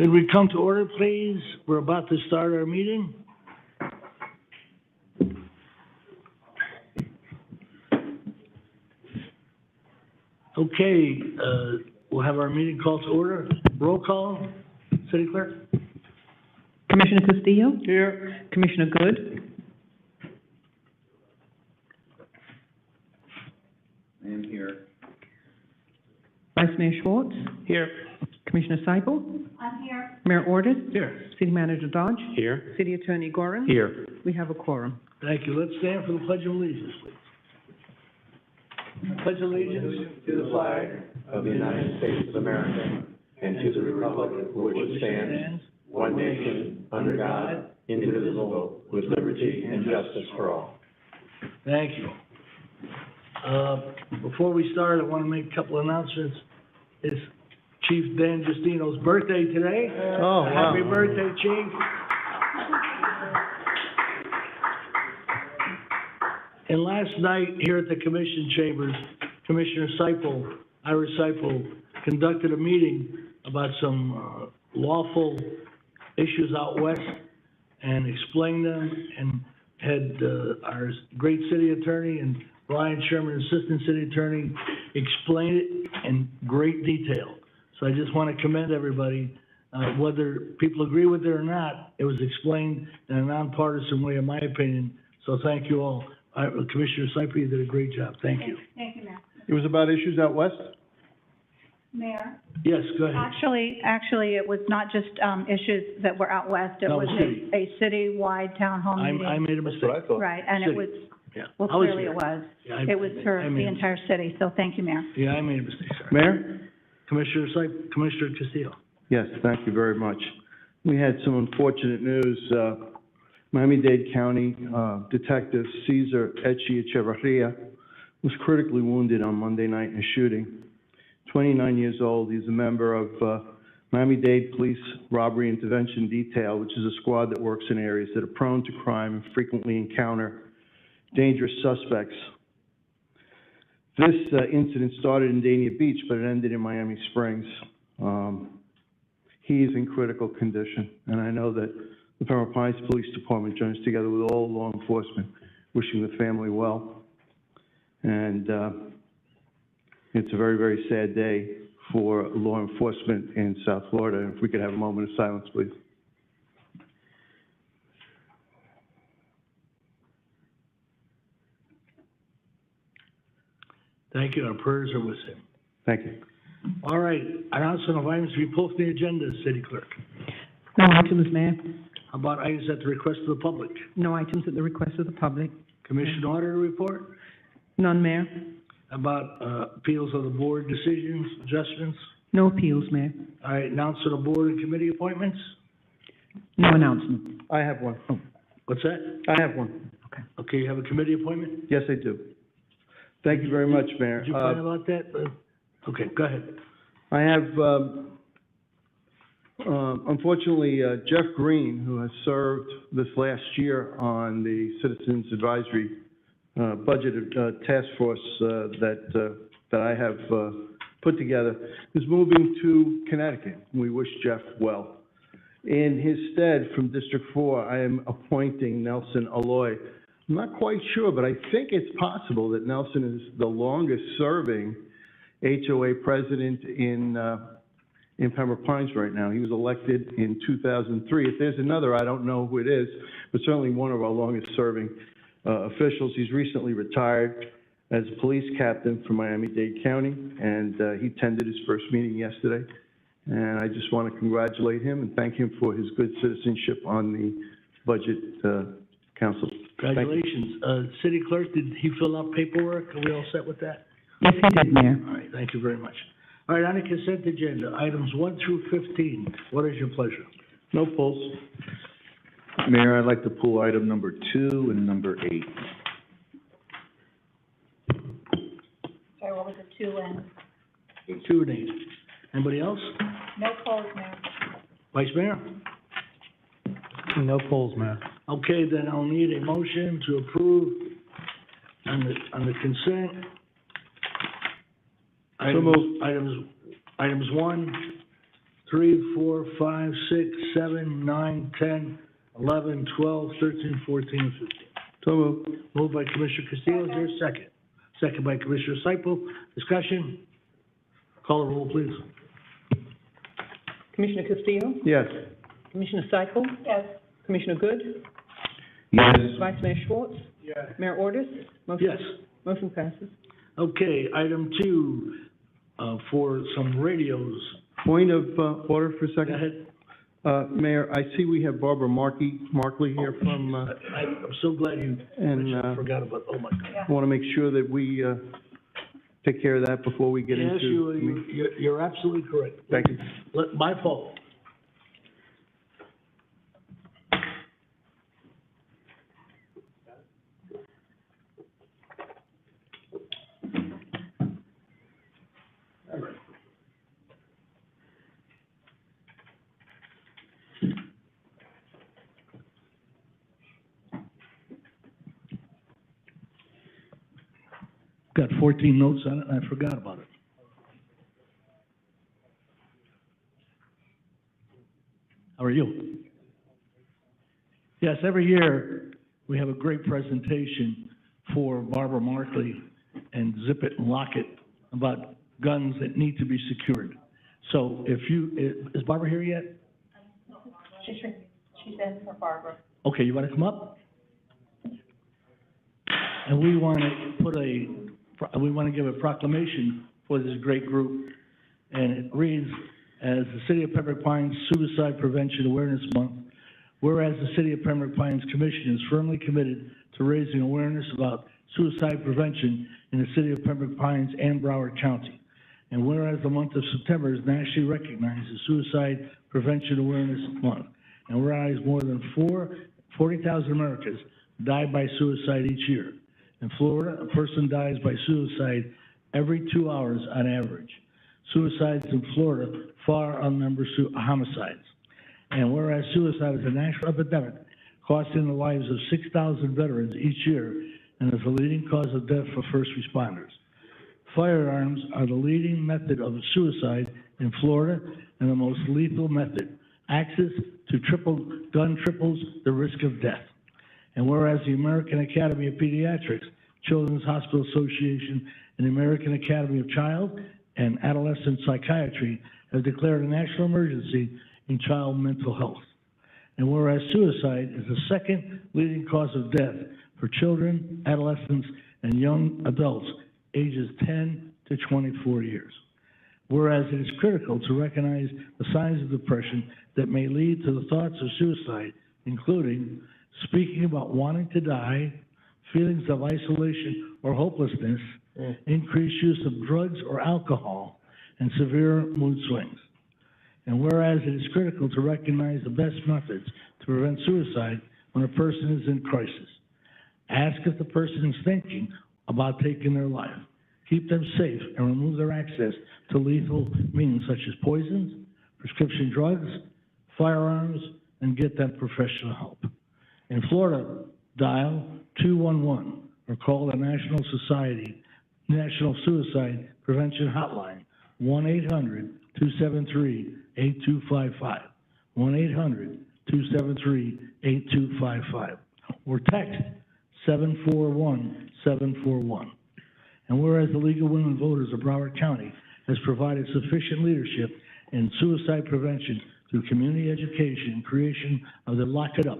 Could we come to order, please? We're about to start our meeting. Okay, we'll have our meeting called to order. Roll call, City Clerk. Commissioner Castillo? Here. Commissioner Good? I am here. Vice Mayor Schwartz? Here. Commissioner Seipel? I'm here. Mayor Ordus? Here. City Manager Dodge? Here. City Attorney Gorin? Here. We have a quorum. Thank you. Let's stand for the Pledge of Allegiance, please. Pledge allegiance To the flag of the United States of America and to the republic for which it stands, one nation, under God, indivisible, with liberty and justice for all. Thank you. Before we start, I want to make a couple of announcements. It's Chief Dan Justino's birthday today. Oh, wow. Happy birthday, Chief. And last night, here at the Commission Chambers, Commissioner Seipel, Ira Seipel, conducted a meeting about some lawful issues out west and explained them, and had our great city attorney and Brian Sherman, Assistant City Attorney, explain it in great detail. So I just want to commend everybody. Whether people agree with it or not, it was explained in a nonpartisan way, in my opinion. So thank you all. Commissioner Seipel, you did a great job. Thank you. Thank you, Mayor. It was about issues out west? Mayor, Yes, go ahead. actually, it was not just, issues that were out west. It No, was city. a citywide town hall I meeting. made a That's mistake. what I thought. Right, and City. it was, Yeah. well, I was clearly here. it was. Yeah, It was for I the made- entire city, so thank you, Mayor. Yeah, I made a mistake, sorry. Mayor? Commissioner Seipel, Commissioner Castillo. Yes, thank you very much. We had some unfortunate news. Miami-Dade County Detective Cesar Echevarria was critically wounded on Monday night in a shooting. 29 years old, he's a member of Miami-Dade Police Robbery Intervention Detail, which is a squad that works in areas that are prone to crime and frequently encounter dangerous suspects. This incident started in Dania Beach, but it ended in Miami Springs. He is in critical condition, and I know that the Pembroke Pines Police Department joins together with all law enforcement, wishing the family well. And it's a very, very sad day for law enforcement in South Florida. If we could have a moment of silence, please. Thank you. Our prayers are with him. Thank you. All right, announcement of items to be pulled from the agenda, City Clerk. No items, Mayor. How about items at the request of the public? No items at the request of the public. Commission Auditor Report. None, Mayor. How about appeals of the board decisions, adjustments? No appeals, Mayor. All right, announcement of board and committee appointments? No announcement. I have one. What's that? I have one. Okay, you have a committee appointment? Yes, I do. Thank you very much, Mayor. Did you find out about that? Okay, go ahead. I have, unfortunately, Jeff Green, who has served this last year on the Citizens Advisory Budget Task Force that I have put together, is moving to Connecticut. We wish Jeff well. In his stead, from District 4, I am appointing Nelson Alloy. I'm not quite sure, but I think it's possible that Nelson is the longest-serving HOA president in Pembroke Pines right now. He was elected in 2003. If there's another, I don't know who it is, but certainly one of our longest-serving officials. He's recently retired as a police captain for Miami-Dade County, and he attended his first meeting yesterday. And I just want to congratulate him and thank him for his good citizenship on the Budget Council. Congratulations. City Clerk, did he fill out paperwork? Are we all set with that? Yes, he did, Mayor. All right, thank you very much. All right, on the consent agenda, items 1 through 15. What is your pleasure? No polls. Mayor, I'd like to pull item number 2 and number 8. Sorry, what was it, 2 and? 2 and 8. Anybody else? No polls, Mayor. Vice Mayor? No polls, Mayor. Okay, then I'll need a motion to approve on the consent. So moved. Items 1 3, 4, 5, 6, 7, 9, 10, 11, 12, 13, 14, and 15. So moved. Moved by Commissioner Castillo, is there a second? Second by Commissioner Seipel. Discussion? Call the roll, please. Commissioner Castillo? Yes. Commissioner Seifel? Yes. Commissioner Good? Yes. Vice Mayor Schwartz? Yes. Mayor Ordus? Yes. Motion passes. Okay, item 2, for some radios. Point of order for a Go second. ahead. Mayor, I see we have Barbara Markley here from, I'm so glad you and forgot about, oh my God. I want to make sure that we take care of that before we get Yes, into. you're absolutely correct. Thank you. My fault. Got 14 notes on it, and I forgot about it. How are you? Yes, every year, we have a great presentation for Barbara Markley and Zip It and Lock It about guns that need to be secured. So if you, is Barbara here yet? She's in for Barbara. Okay, you want to come up? And we want to give a proclamation for this great group. And it reads, as the City of Pembroke Pines Suicide Prevention Awareness Month, whereas the City of Pembroke Pines Commission is firmly committed to raising awareness about suicide prevention in the City of Pembroke Pines and Broward County. And whereas the month of September is nationally recognized as Suicide Prevention Awareness Month, and whereas more than 40,000 Americans die by suicide each year. In Florida, a person dies by suicide every 2 hours on average. Suicides in Florida far outnumber homicides. And whereas suicide is a national epidemic, costing the lives of 6,000 veterans each year, and is the leading cause of death for first responders. Firearms are the leading method of suicide in Florida and the most lethal method. Access to gun triples the risk of death. And whereas the American Academy of Pediatrics, Children's Hospital Association, and the American Academy of Child and Adolescent Psychiatry have declared a national emergency in child mental health. And whereas suicide is the second leading cause of death for children, adolescents, and young adults ages 10 to 24 years. Whereas it is critical to recognize the signs of depression that may lead to the thoughts of suicide, including speaking about wanting to die, feelings of isolation or hopelessness, increased use of drugs or alcohol, and severe mood swings. And whereas it is critical to recognize the best methods to prevent suicide when a person is in crisis. Ask if the person is thinking about taking their life. Keep them safe and remove their access to lethal means such as poisons, prescription drugs, firearms, and get them professional help. In Florida, dial 211 or call the National Suicide Prevention Hotline, 1-800-273-8255, 1-800-273-8255, or text 741-741. And whereas the League of Women Voters of Broward County has provided sufficient leadership in suicide prevention through community education and creation of the Lock It Up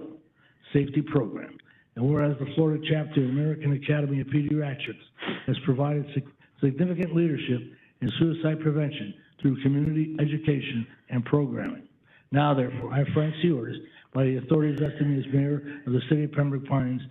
safety program. And whereas the Florida chapter of the American Academy of Pediatrics has provided significant leadership in suicide prevention through community education and programming. Now, therefore, I, Frank C. Ordus, by the authority vested in me as mayor of the City of Pembroke Pines,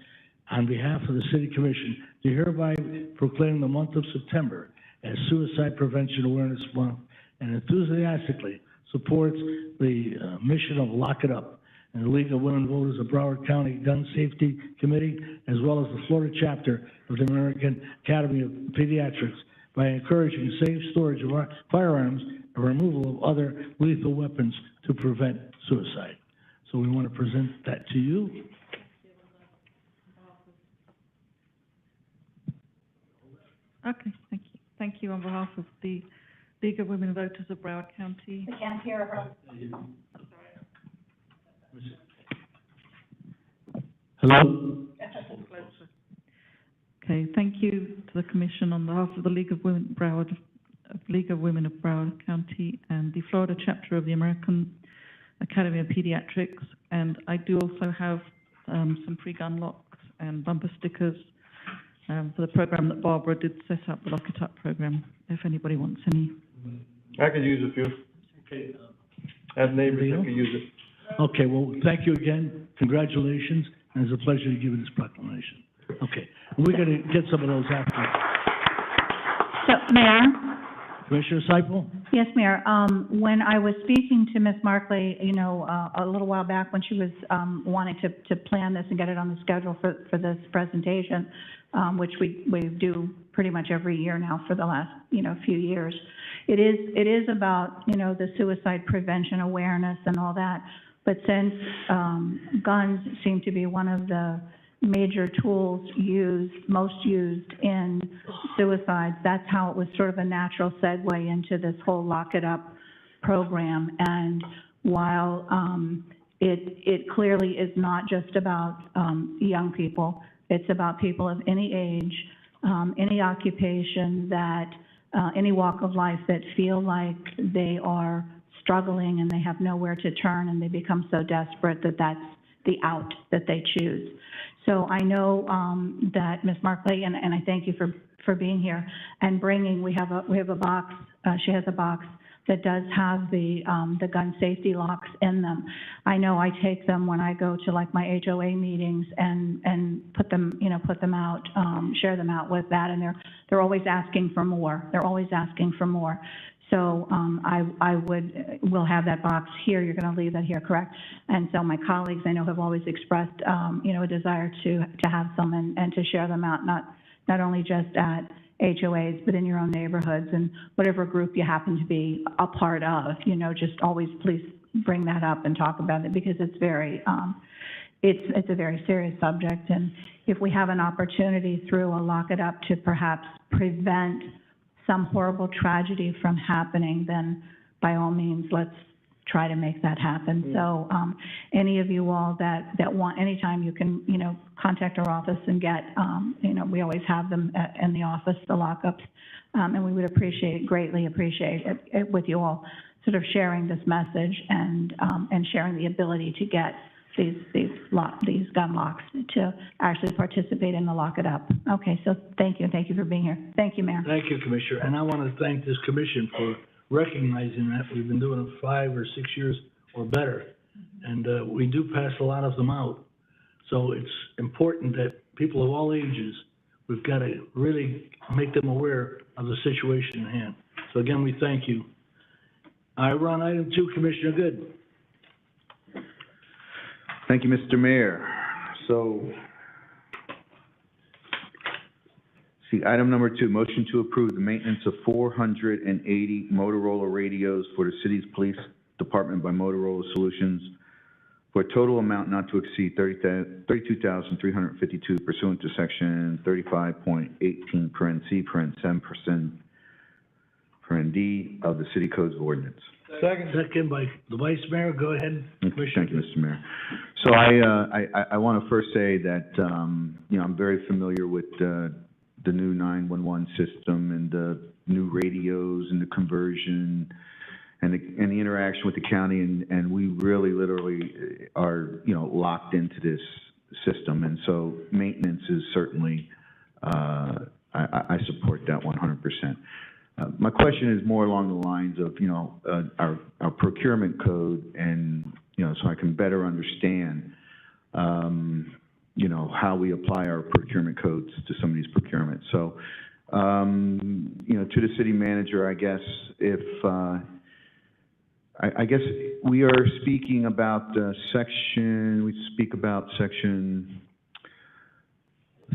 on behalf of the City Commission, do hereby proclaim the month of September as Suicide Prevention Awareness Month, and enthusiastically supports the mission of Lock It Up and the League of Women Voters of Broward County Gun Safety Committee, as well as the Florida chapter of the American Academy of Pediatrics, by encouraging safe storage of firearms and removal of other lethal weapons to prevent suicide. So we want to present that to you. Okay, thank you. Thank you on behalf of the League of Women Voters of Broward County. I can't hear her. Hello? Okay, thank you to the Commission on behalf of the League of Women of Broward County and the Florida chapter of the American Academy of Pediatrics. And I do also have some pre-gun locks and bumper stickers for the program that Barbara did set up, the Lock It Up program, if anybody wants any. I could use a few. Okay. I have neighbors that could use it. Okay, well, thank you again. Congratulations, and it's a pleasure to give you this proclamation. Okay, we're gonna get some of those after. So, Mayor? Commissioner Seipel? Yes, Mayor. When I was speaking to Ms. Markley, you know, a little while back when she was wanting to plan this and get it on the schedule for this presentation, which we do pretty much every year now for the last, you know, few years. It is about, you know, the suicide prevention awareness and all that. But since guns seem to be one of the major tools most used in suicides, that's how it was sort of a natural segue into this whole Lock It Up program. And while it clearly is not just about young people, it's about people of any age, any occupation, that any walk of life that feel like they are struggling and they have nowhere to turn and they become so desperate that that's the out that they choose. So I know that Ms. Markley, and I thank you for being here and bringing, we have a box, she has a box that does have the gun safety locks in them. I know I take them when I go to like my HOA meetings and put them out, share them out with that, and they're always asking for more. They're always asking for more. So we'll have that box here. You're going to leave that here, correct? And so my colleagues, I know, have always expressed, you know, a desire to have some and to share them out, not only just at HOAs, but in your own neighborhoods and whatever group you happen to be a part of. You know, just always please bring that up and talk about it, because it's very, it's a very serious subject. And if we have an opportunity through a Lock It Up to perhaps prevent some horrible tragedy from happening, then by all means, let's try to make that happen. So any of you all that want, anytime you can, you know, contact our office and get, you know, we always have them in the office, the lockups, and we would greatly appreciate it with you all sort of sharing this message and sharing the ability to get these gun locks to actually participate in the Lock It Up. Okay, so thank you for being here. Thank you, Mayor. Thank you, Commissioner. And I want to thank this commission for recognizing that. We've been doing it 5 or 6 years or better, and we do pass a lot of them out. So it's important that people of all ages, we've got to really make them aware of the situation at hand. So again, we thank you. All right, we're on item 2, Commissioner Good. Thank you, Mr. Mayor. So, item number 2, motion to approve the maintenance of 480 Motorola radios for the city's police department by Motorola Solutions for a total amount not to exceed $32,352 pursuant to section 35.18 paren C paren 7% paren D of the City Codes of Ordinance. Second by the Vice Mayor. Go ahead, Commissioner. Thank you, Mr. Mayor. So I want to first say that, you know, I'm very familiar with the new 911 system and the new radios and the conversion and the interaction with the county, and we really literally are, you know, locked into this system. And so maintenance is certainly, I support that 100%. My question is more along the lines of, you know, our procurement code, and, you know, so I can better understand, you know, how we apply our procurement codes to some of these procurements. So, you know, to the city manager, I guess, if, I guess we are speaking about section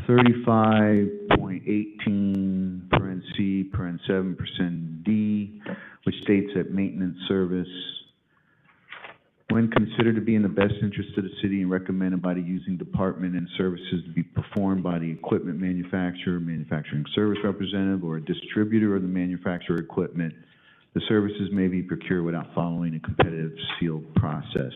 35.18 paren C paren 7% D, which states that maintenance service, when considered to be in the best interest of the city and recommended by the using department and services to be performed by the equipment manufacturer, manufacturing service representative, or a distributor of the manufacturer equipment, The services may be procured without following a competitive sealed process.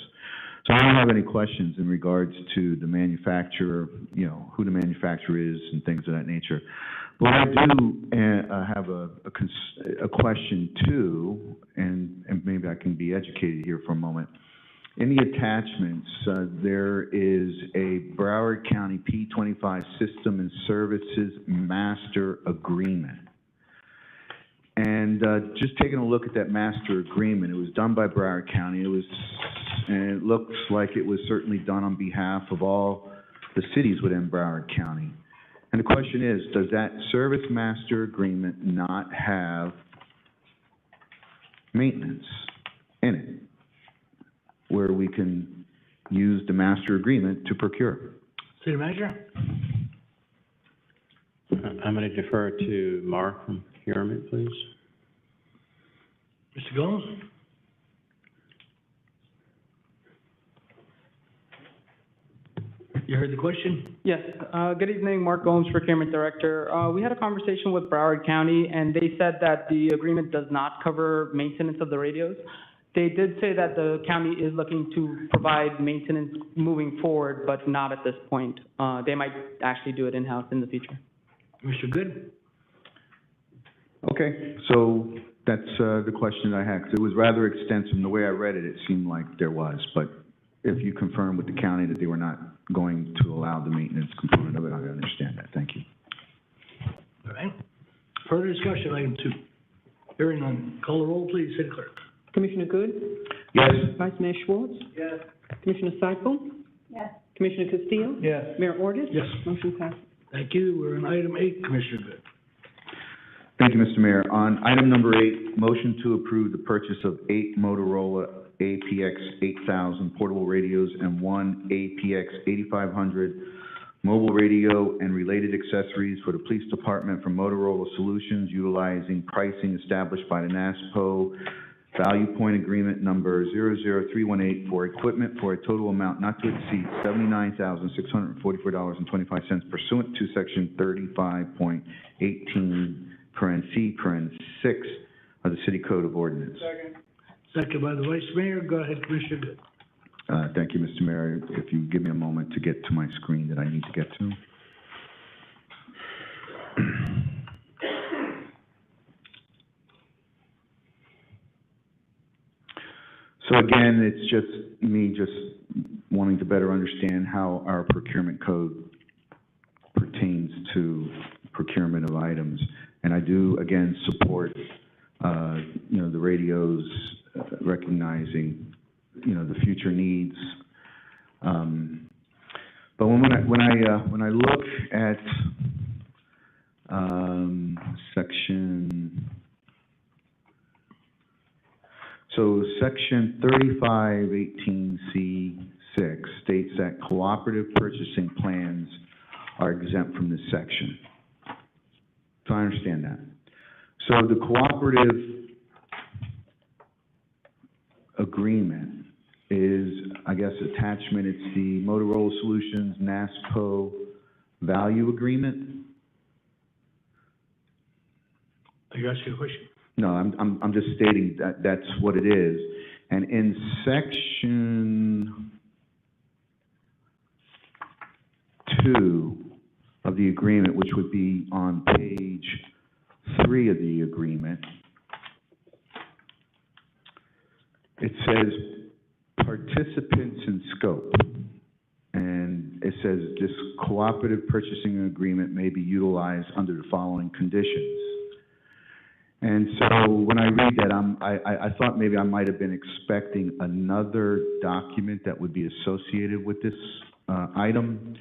So I don't have any questions in regards to the manufacturer, you know, who the manufacturer is and things of that nature. But I do have a question too, and maybe I can be educated here for a moment. In the attachments, there is a Broward County P25 System and Services Master Agreement. And just taking a look at that master agreement, it was done by Broward County. And it looks like it was certainly done on behalf of all the cities within Broward County. And the question is, does that service master agreement not have maintenance in it, where we can use the master agreement to procure? City Manager? I'm going to defer to Mark from procurement, please. Mr. Gomes? You heard the question? Yes, good evening, Mark Gomes, Procurement Director. We had a conversation with Broward County, and they said that the agreement does not cover maintenance of the radios. They did say that the county is looking to provide maintenance moving forward, but not at this point. They might actually do it in-house in the future. Mr. Good? Okay, so that's the question I had, 'cause it was rather extensive, and the way I read it, it seemed like there was, but if you confirm with the county that they were not going to allow the maintenance component of it, I understand that. Thank you. All right. Further discussion, item 2. Hearing none. Call the roll, please, City Clerk. Commissioner Good? Yes. Vice Mayor Schwartz? Yes. Commissioner Seifel? Yes. Commissioner Castillo? Yes. Mayor Ordus? Yes. Motion passes. Thank you. We're on item 8, Commissioner Good. Thank you, Mr. Mayor. On item number 8, motion to approve the purchase of 8 Motorola APX 8000 portable radios and 1 APX 8500 mobile radio and related accessories for the police department from Motorola Solutions, utilizing pricing established by the NASPO Value Point Agreement number 00318 for equipment for a total amount not to exceed $79,644.25 pursuant to section 35.18(c)(6) of the City Code of Ordinance. Second by the Vice Mayor. Go ahead, Commissioner Good. Thank you, Mr. Mayor. If you give me a moment to get to my screen that I need to get to. So again, it's just me wanting to better understand how our procurement code pertains to procurement of items. And I do, again, support, the radios, recognizing, the future needs. But when I look at, section 3518C6 states that cooperative purchasing plans are exempt from this section. So I understand that. So the cooperative agreement is, I guess, attachment, it's the Motorola Solutions NASPO Value Agreement. Are you asking a question? No, I'm just stating that that's what it is. And in section 2 of the agreement, which would be on page 3 of the agreement, it says participants in scope. And it says this cooperative purchasing agreement may be utilized under the following conditions. And so when I read that, I thought maybe I might have been expecting another document that would be associated with this item.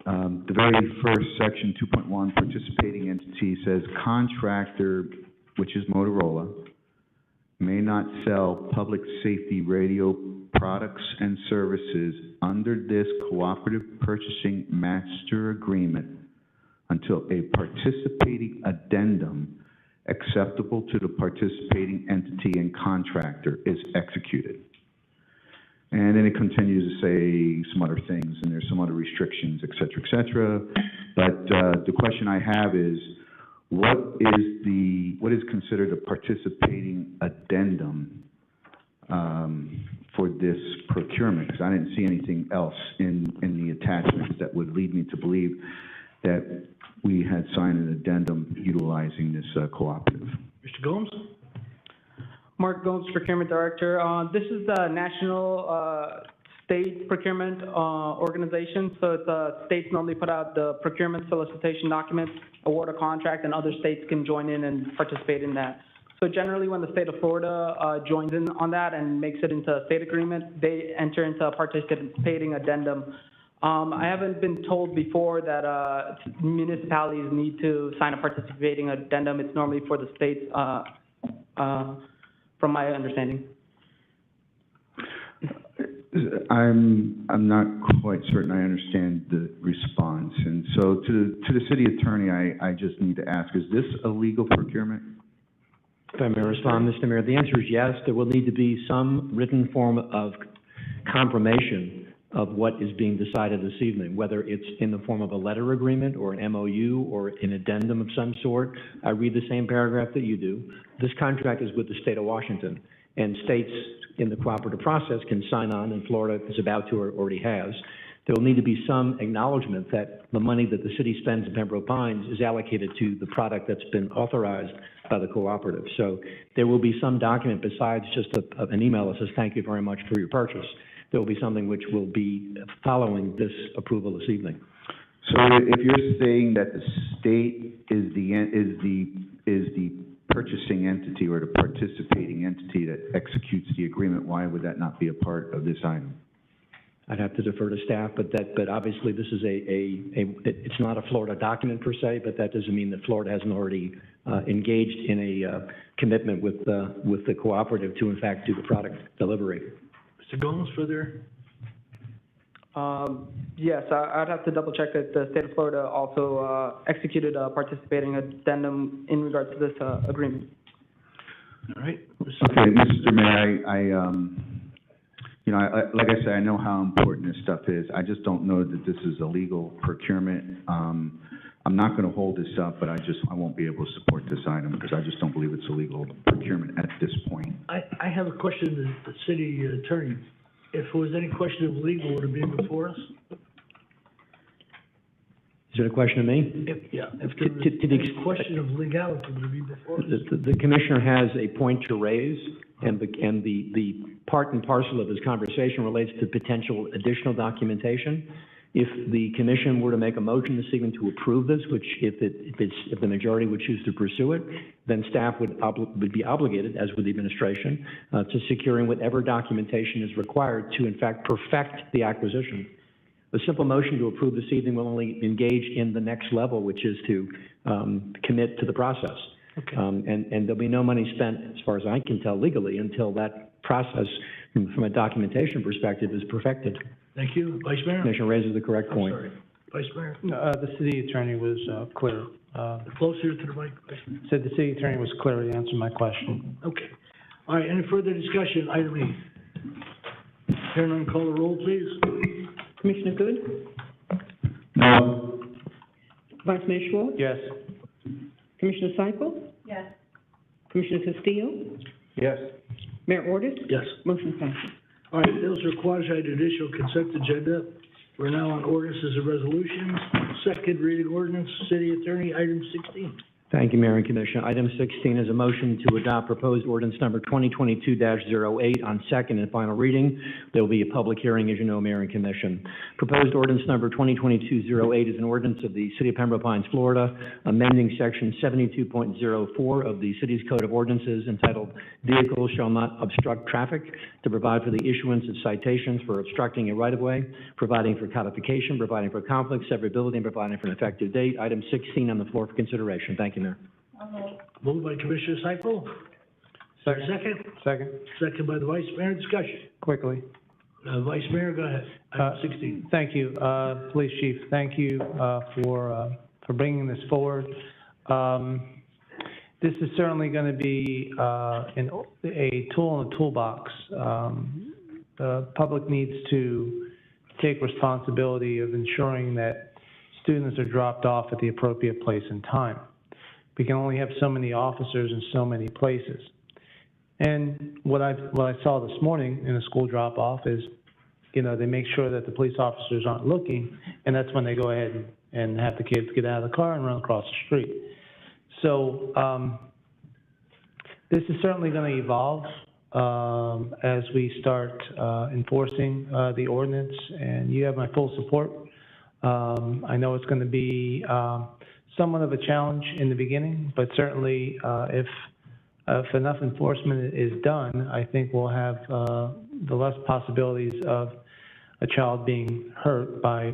The very first section, 2.1, participating entity says contractor, which is Motorola, may not sell public safety radio products and services under this cooperative purchasing master agreement until a participating addendum acceptable to the participating entity and contractor is executed. And then it continues to say some other things, and there's some other restrictions, et cetera, et cetera. But the question I have is, what is considered a participating addendum for this procurement? Because I didn't see anything else in the attachments that would lead me to believe that we had signed an addendum utilizing this cooperative. Mr. Gomes? Mark Gomes, Procurement Director. This is the National State Procurement Organization. So it's, states normally put out the procurement solicitation documents, award a contract, and other states can join in and participate in that. So generally, when the state of Florida joins in on that and makes it into a state agreement, they enter into a participating addendum. I haven't been told before that municipalities need to sign a participating addendum. It's normally for the states, from my understanding. I'm not quite certain I understand the response, and so to the city attorney, I just need to ask: is this a legal procurement? If I may respond, Mr. Mayor, the answer is yes. There will need to be some written form of confirmation of what is being decided this evening, whether it's in the form of a letter agreement or an MOU or an addendum of some sort. I read the same paragraph that you do. This contract is with the state of Washington, and states in the cooperative process can sign on, and Florida is about to or already has. There will need to be some acknowledgement that the money that the city spends in Pembroke Pines is allocated to the product that's been authorized by the cooperative. So there will be some document besides just an email that says, thank you very much for your purchase. There will be something which will be following this approval this evening. So if you're saying that the state is the purchasing entity or the participating entity that executes the agreement, why would that not be a part of this item? I'd have to defer to staff, but obviously this is it's not a Florida document per se, but that doesn't mean that Florida hasn't already engaged in a commitment with the cooperative to in fact do the product delivery. Mr. Gomes, further? Yes, I'd have to double check that the state of Florida also executed a participating addendum in regards to this agreement. All right. Okay, Mr. Mayor, you know, like I said, I know how important this stuff is. I just don't know that this is a legal procurement. I'm not going to hold this up, but I won't be able to support this item because I just don't believe it's a legal procurement at this point. I have a question to the city attorney. If there was any question of legal, would it be before us? Is it a question of me? If there was any question of legality, would it be before us? The commissioner has a point to raise, and the part and parcel of his conversation relates to potential additional documentation. If the commission were to make a motion this evening to approve this, which if the majority would choose to pursue it, then staff would be obligated, as would the administration, to securing whatever documentation is required to in fact perfect the acquisition. The simple motion to approve this evening will only engage in the next level, which is to commit to the process. Okay. And there'll be no money spent, as far as I can tell legally, until that process, from a documentation perspective, is perfected. Thank you. Vice Mayor? Commissioner raises the correct point. I'm sorry. Vice Mayor? The city attorney was clear. Closer to the mic, Vice Mayor. Said the city attorney was clear to answer my question. Okay. All right, any further discussion? Item E. Hearing none, call the roll, please. Commissioner Good? No. Vice Mayor Schwartz? Yes. Commissioner Seifel? Yes. Commissioner Castillo? Yes. Mayor Ordus? Yes. Motion passes. All right, those are quasi-judicial consent agenda. We're now on ordinances and resolutions. Second reading ordinance, city attorney, item 16. Thank you, Mayor and Commissioner. Item 16 is a motion to adopt proposed ordinance number 2022-08 on second and final reading. There will be a public hearing, as you know, Mayor and Commission. Proposed ordinance number 2022-08 is an ordinance of the City of Pembroke Pines, Florida, amending section 72.04 of the city's Code of Ordinances entitled Vehicles Shall Not Obstruct Traffic to provide for the issuance of citations for obstructing a right-of-way, providing for codification, providing for conflict, severability, and providing for an effective date. Item 16 on the floor for consideration. Thank you, Mayor. Moved by Commissioner Seifel. Second? Second. Second by the Vice Mayor. Discussion. Quickly. Vice Mayor, go ahead. Item 16. Thank you, Police Chief. Thank you for bringing this forward. This is certainly going to be a tool in the toolbox. The public needs to take responsibility of ensuring that students are dropped off at the appropriate place and time. We can only have so many officers in so many places. And what I saw this morning in a school drop-off is, you know, they make sure that the police officers aren't looking, and that's when they go ahead and have the kids get out of the car and run across the street. So, this is certainly gonna evolve, as we start, enforcing, the ordinance, and you have my full support. I know it's gonna be, somewhat of a challenge in the beginning, but certainly, if enough enforcement is done, I think we'll have, the less possibilities of a child being hurt by,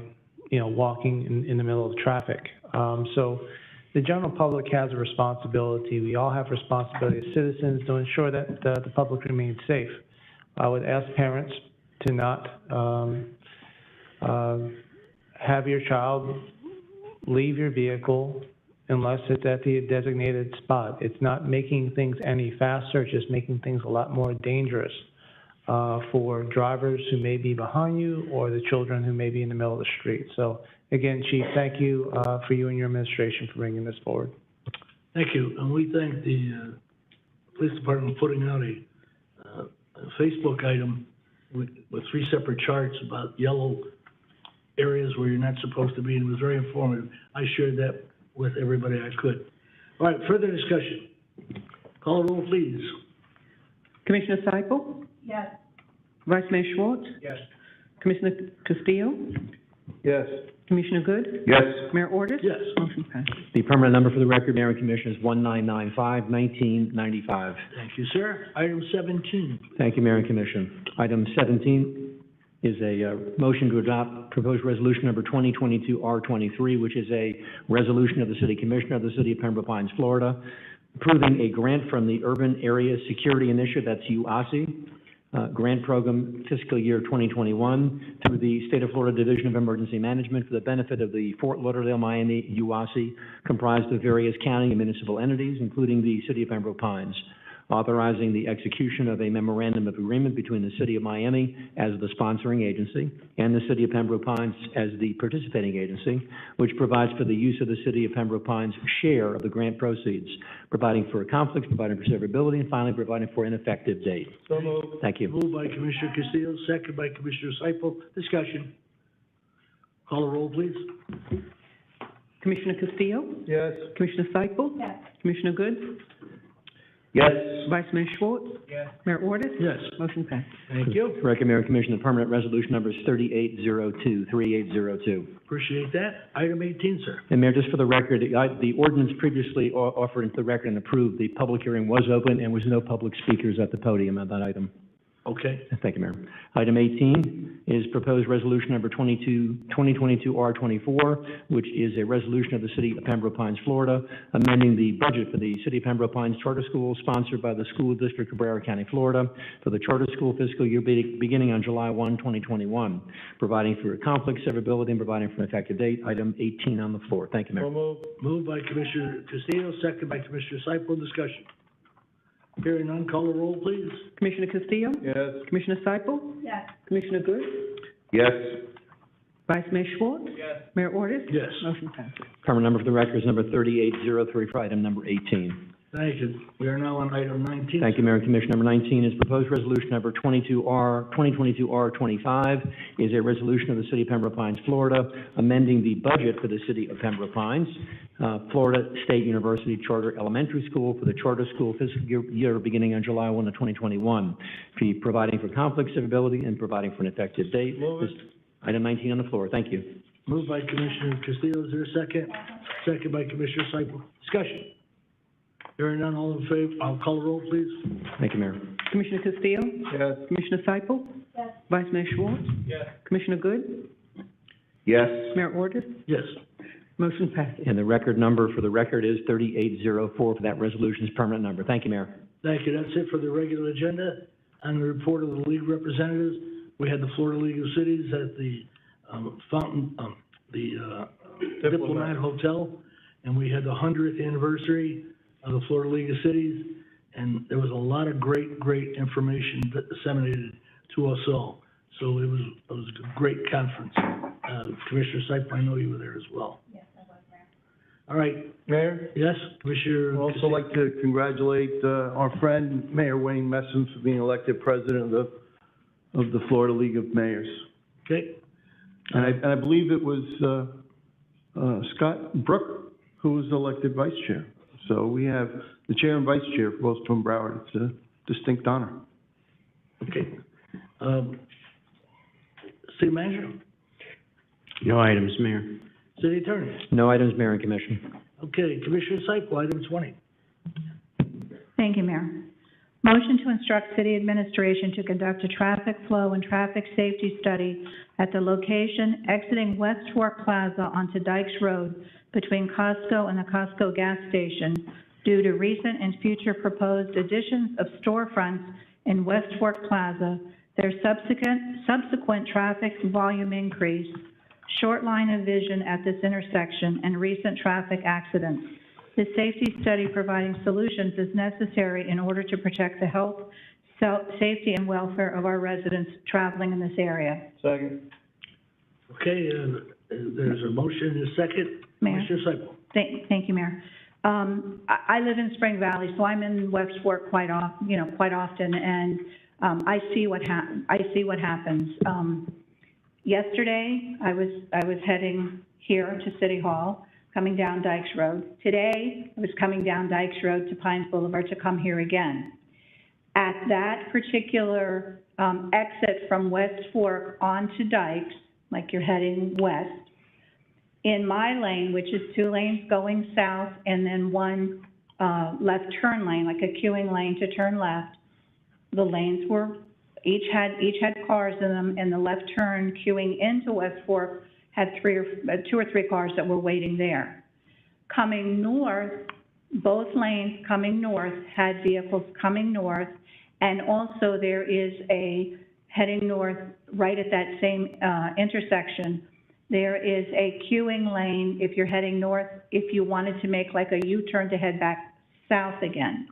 you know, walking in the middle of traffic. So the general public has a responsibility. We all have responsibility as citizens to ensure that the public remains safe. I would ask parents to not have your child leave your vehicle unless it's at the designated spot. It's not making things any faster, it's just making things a lot more dangerous for drivers who may be behind you or the children who may be in the middle of the street. So again, Chief, thank you for you and your administration for bringing this forward. Thank you, and we thank the police department for putting out a Facebook item with 3 separate charts about yellow areas where you're not supposed to be, and it was very informative. I shared that with everybody I could. All right, further discussion. Call the roll, please. Commissioner Seipel? Yes. Vice Mayor Schwartz? Yes. Commissioner Castillo? Yes. Commissioner Good? Yes. Mayor Ordus? Yes. Motion passes. The permanent number for the record, Mayor and Commissioners, 1995-1995. Thank you, sir. Item 17. Thank you, Mayor and Commission. Item 17 is a motion to adopt proposed resolution number 2022-R23, which is a resolution of the City Commissioner of the City of Pembroke Pines, Florida, approving a grant from the Urban Area Security Initiative, that's UASI, grant program fiscal year 2021 through the State of Florida Division of Emergency Management for the benefit of the Fort Lauderdale, Miami UASI, comprised of various county and municipal entities, including the City of Pembroke Pines, authorizing the execution of a memorandum of agreement between the City of Miami as the sponsoring agency and the City of Pembroke Pines as the participating agency, which provides for the use of the City of Pembroke Pines' share of the grant proceeds, providing for conflicts, providing for severability, and finally providing for an effective date. So moved. Thank you. Moved by Commissioner Castillo, second by Commissioner Seipel. Discussion. Call the roll, please. Commissioner Castillo? Yes. Commissioner Seipel? Yes. Commissioner Good? Yes. Vice Mayor Schwartz? Yes. Mayor Ordus? Yes. Motion passes. Thank you. Record, Mayor and Commission, the permanent resolution number is 3802. Appreciate that. Item 18, sir. And Mayor, just for the record, the ordinance previously offered into the record and approved, the public hearing was open and was no public speakers at the podium on that item. Okay. Thank you, Mayor. Item 18 is proposed resolution number 2022-R24, which is a resolution of the City of Pembroke Pines, Florida, amending the budget for the City of Pembroke Pines Charter School, sponsored by the School District of Broward County, Florida, for the charter school fiscal year beginning on July 1, 2021, providing for conflict severability and providing for an effective date. Item 18 on the floor. Thank you, Mayor. Moved by Commissioner Castillo, second by Commissioner Seipel. Discussion. Hearing none, call the roll, please. Commissioner Castillo? Yes. Commissioner Seipel? Yes. Commissioner Good? Yes. Vice Mayor Schwartz? Yes. Mayor Ordus? Yes. Motion passes. Permanent number for the record is number 3803 for item number 18. Thank you. We are now on item 19. Thank you, Mayor and Commission. Number 19 is proposed resolution number 2022-R25, is a resolution of the City of Pembroke Pines, Florida, amending the budget for the City of Pembroke Pines, Florida State University Charter Elementary School for the charter school fiscal year beginning on July 1 of 2021, providing for conflict severability and providing for an effective date. Move it. Item 19 on the floor. Thank you. Moved by Commissioner Castillo. Is there a second? Second by Commissioner Seipel. Discussion. Hearing none, all in favor, I'll call the roll, please. Thank you, Mayor. Commissioner Castillo? Yes. Commissioner Seipel? Yes. Vice Mayor Schwartz? Yes. Commissioner Good? Yes. Mayor Ordus? Yes. Motion passes. And the record number for the record is 3804 for that resolution's permanent number. Thank you, Mayor. Thank you. That's it for the regular agenda. On the report of the league representatives, we had the Florida League of Cities at the Diplomat Hotel, and we had the 100th anniversary of the Florida League of Cities, and there was a lot of great information disseminated to us all. So it was a great conference. Commissioner Seipel, I know you were there as well. Yes, I was there. All right, Mayor? yes, Commissioner? I'd also like to congratulate our friend Mayor Wayne Messam for being elected president of the Florida League of Mayors. Okay, And I believe it was Scott Brook who was elected vice chair. So we have the chair and vice chair both from Broward. It's a distinct honor. okay. City manager, No items, Mayor. city attorney. No items, Mayor and Commission. Okay, Commissioner Cyple, item 20. Thank you, Mayor. Motion to instruct city administration to conduct a traffic flow and traffic safety study at the location exiting West Fork Plaza onto Dykes Road between Costco and the Costco gas station due to recent and future proposed additions of storefronts in West Fork Plaza, their subsequent traffic volume increase, short line of vision at this intersection, and recent traffic accidents. This safety study providing solutions is necessary in order to protect the health, safety, and welfare of our residents traveling in this area. Second. Okay, there's a motion and a second. Mayor. Commissioner Cyple. Thank you, Mayor. I live in Spring Valley, so I'm in West Fork quite often, and I see what happens. Yesterday, I was heading here to City Hall, coming down Dykes Road. Today, I was coming down Dykes Road to Pines Boulevard to come here again. At that particular exit from West Fork onto Dykes, like you're heading west, in my lane, which is 2 lanes going south and then 1 left turn lane, like a queuing lane to turn left, the lanes were, each had cars in them, and the left turn queuing into West Fork had 2 or 3 cars that were waiting there. Coming north, both lanes coming north had vehicles coming north, and also there is a heading north right at that same intersection. There is a queuing lane if you're heading north, if you wanted to make like a U-turn to head back south again.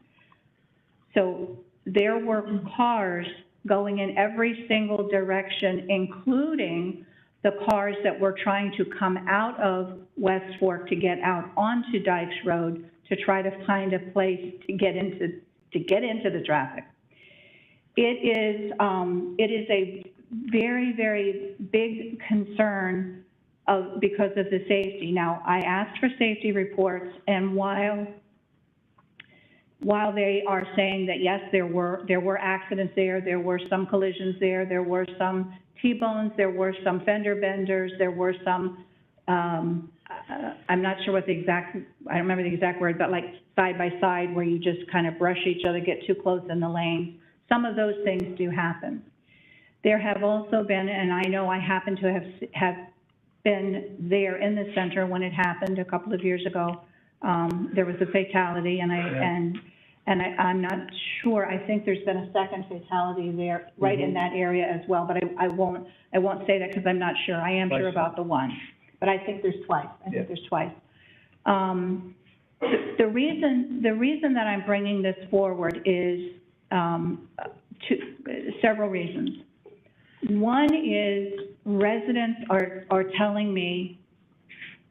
So there were cars going in every single direction, including the cars that were trying to come out of West Fork to get out onto Dykes Road to try to find a place to get into the traffic. It is a very, very big concern because of the safety. Now, I asked for safety reports, and while they are saying that yes, there were accidents there were some collisions there were some T-bones, there were some fender benders, there were some, I'm not sure what I don't remember the exact word, but like side by side where you just kind of brush each other, get too close in the lane. Some of those things do happen. There have also been, and I know I happen to have been there in the center when it happened a couple of years ago. There was a fatality, and I'm not sure. I think there's been a second fatality there, right in that area as well. But I won't say that because I'm not sure. I am sure about the one, but I think there's twice. I think there's twice. The reason that I'm bringing this forward is several reasons. One is residents are telling me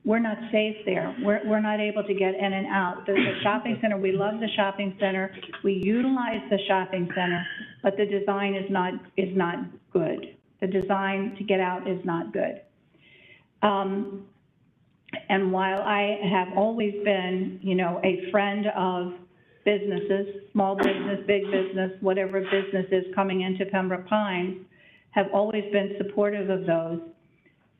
we're not safe there. We're not able to get in and out. The shopping center, we love the shopping center. We utilize the shopping center, but the design is not good. The design to get out is not good. And while I have always been, a friend of businesses, small business, big business, whatever business is coming into Pembroke Pines, have always been supportive of those.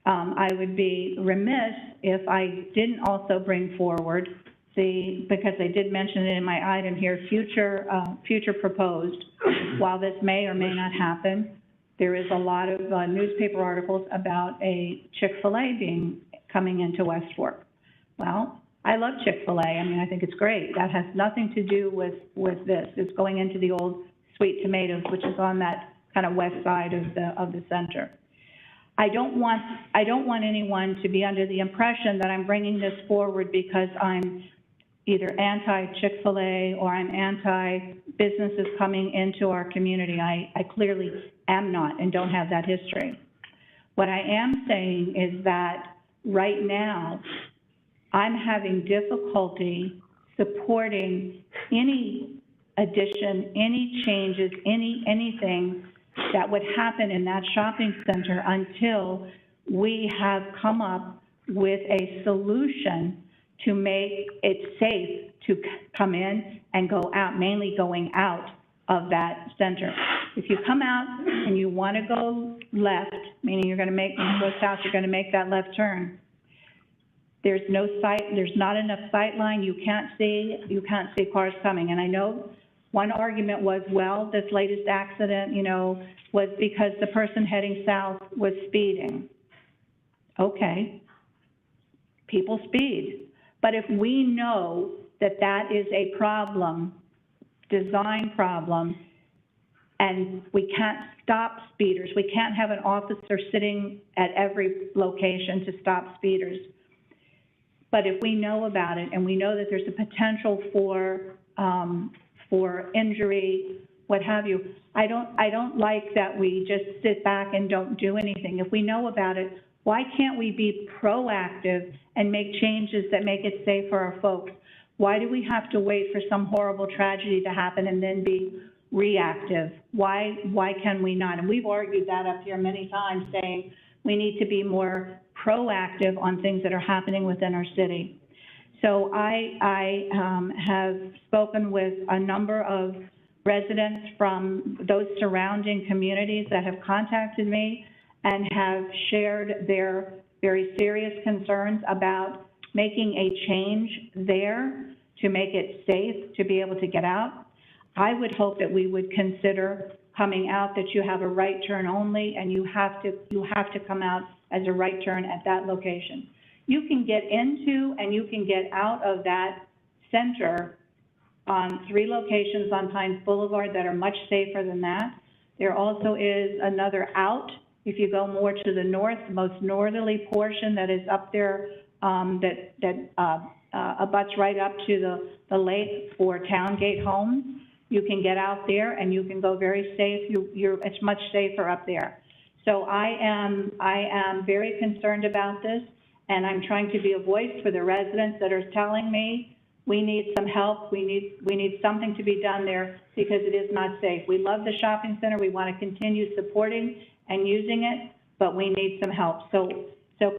I would be remiss if I didn't also bring forward because I did mention it in my item here, future proposed. While this may or may not happen, there is a lot of newspaper articles about a Chick-fil-A coming into West Fork. Well, I love Chick-fil-A. I mean, I think it's great. That has nothing to do with this. It's going into the old Sweet Tomatoes, which is on that kind of west side of the center. I don't want anyone to be under the impression that I'm bringing this forward because I'm either anti-Chick-fil-A or I'm anti-businesses coming into our community. I clearly am not and don't have that history. What I am saying is that right now, I'm having difficulty supporting any addition, any changes, anything that would happen in that shopping center until we have come up with a solution to make it safe to come in and go out, mainly going out of that center. If you come out and you want to go left, meaning you're going to make, when you go south, you're going to make that left turn, there's no sight, there's not enough sight line, you can't see cars coming. And I know one argument was, well, this latest accident, you know, was because the person heading south was speeding. Okay, people speed. But if we know that that is a problem, design problem, and we can't stop speeders, we can't have an officer sitting at every location to stop speeders. But if we know about it and we know that there's a potential for injury, what have you, I don't like that we just sit back and don't do anything. If we know about it, why can't we be proactive and make changes that make it safe for our folks? Why do we have to wait for some horrible tragedy to happen and then be reactive? Why can we not? And we've argued that up here many times, saying we need to be more proactive on things that are happening within our city. So I have spoken with a number of residents from those surrounding communities that have contacted me and have shared their very serious concerns about making a change there to make it safe to be able to get out. I would hope that we would consider coming out, that you have a right turn only, and you have to come out as a right turn at that location. You can get into and you can get out of that center on 3 locations on Pines Boulevard that are much safer than that. There also is another out if you go more to the north, the most northerly portion that is up there, that abuts right up to the lake for Town Gate Homes. You can get out there and you can go very safe. It's much safer up there. So I am very concerned about this, and I'm trying to be a voice for the residents that are telling me we need some help. We need something to be done there because it is not safe. We love the shopping center. We want to continue supporting and using it, but we need some help. So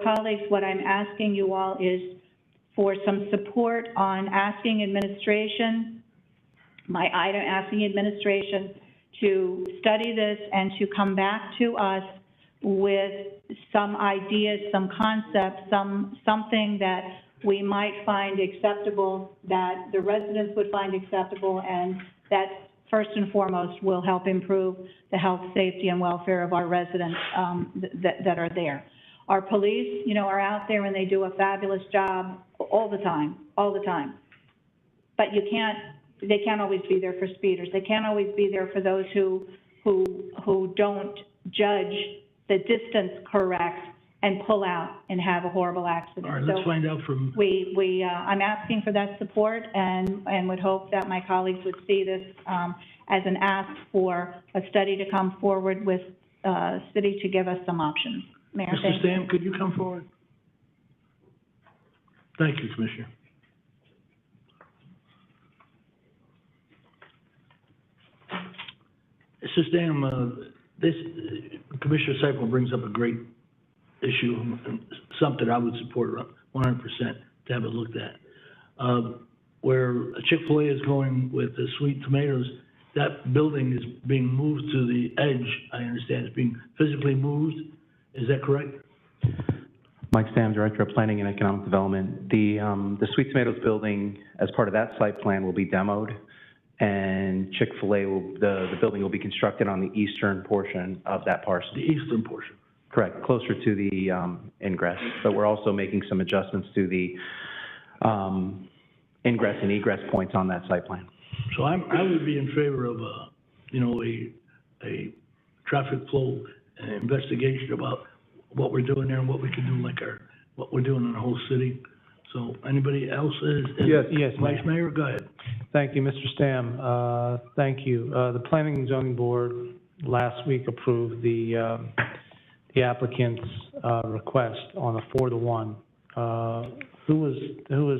colleagues, what I'm asking you all is for some support on asking administration, asking administration to study this and to come back to us with some ideas, some concepts, something that we might find acceptable, that the residents would find acceptable, and that first and foremost will help improve the health, safety, and welfare of our residents that are there. Our police, you know, are out there and they do a fabulous job all the time. But they can't always be there for speeders. They can't always be there for those who don't judge the distance correct and pull out and have a horrible accident. All right, let's find out from... I'm asking for that support and would hope that my colleagues would see this as an ask for a study to come forward with city to give us some options. Mayor, Mr. Stam, could you come forward? Thank you, Commissioner. Mr. Stam, this Commissioner Seipel brings up a great issue, something I would support 100% to have it looked at. Where Chick-fil-A is going with the sweet tomatoes, that building is being moved to the edge, I understand. It's being physically moved. Is that correct? Mike Stam, Director of Planning and Economic Development. The Sweet Tomatoes building, as part of that site plan, will be demoed, and Chick-fil-A the building will be constructed on the eastern portion of that parcel. The eastern portion. Correct, closer to the ingress, but we're also making some adjustments to the ingress and egress points on that site plan. So I would be in favor of a traffic flow investigation about what we're doing there and what we can do, what we're doing in the whole city. So anybody else Yes, Vice Mayor, go ahead. Thank you, Mr. Stam. Thank you. The Planning and Zoning Board last week approved the applicant's request on a 4-to-1 Who was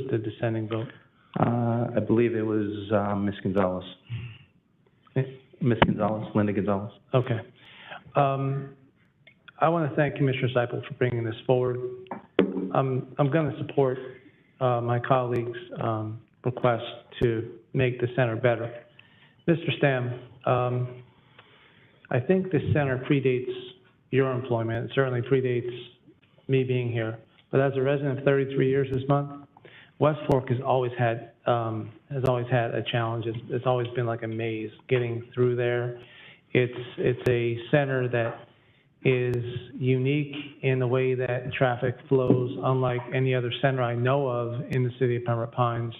the dissenting vote? I believe it was, Ms. Gonzalez. Ms. Gonzalez, Linda Gonzalez. Okay. I want to thank Commissioner Seipel for bringing this forward. I'm going to support my colleague's request to make the center better. Mr. Stam, I think this center predates your employment. It certainly predates me being here. But as a resident of 33 years this month, West Fork has always had a challenge. It's always been like a maze getting through there. It's a center that is unique in the way that traffic flows, unlike any other center I know of in the city of Pembroke Pines,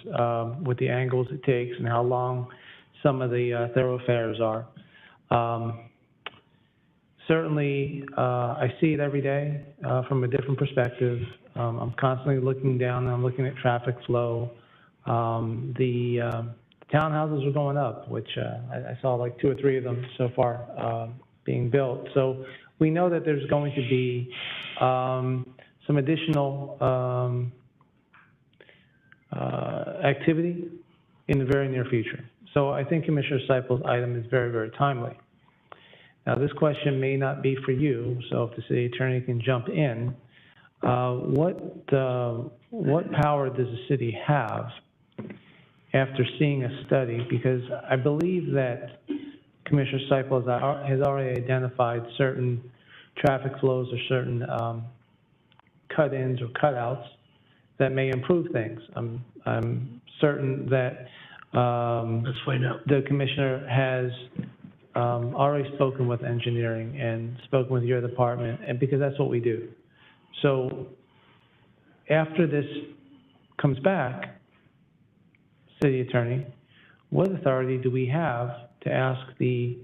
with the angles it takes and how long some of the thoroughfares are. Certainly, I see it every day from a different perspective. I'm constantly looking down and I'm looking at traffic flow. The townhouses are going up, which I saw like 2 or 3 of them so far being built. So we know that there's going to be some additional activity in the very near future. So I think Commissioner Seipel's item is very, very timely. Now, this question may not be for you, so if the city attorney can jump in, what power does the city have after seeing a study? Because I believe that Commissioner Seipel has already identified certain traffic flows or certain cut-ins or cutouts that may improve things. I'm certain that Let's find out. the commissioner has already spoken with engineering and spoken with your department, and because that's what we do. So after this comes back, city attorney, what authority do we have to ask the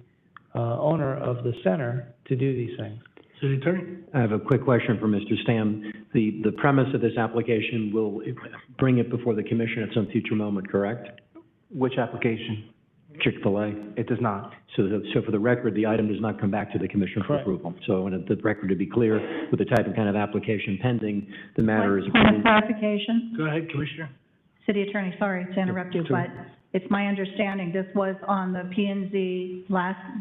owner of the center to do these things? City attorney? I have a quick question for Mr. Stam. The premise of this application will bring it before the commission at some future moment, correct? Which application? Chick-fil-A? It does not. So for the record, the item does not come back to the commission for Correct. approval. So I want the record to be clear with the type of kind of application pending, the matter is. Point of clarification, Go ahead, Commissioner. City Attorney, sorry to interrupt you, but it's my understanding this was on the P and Z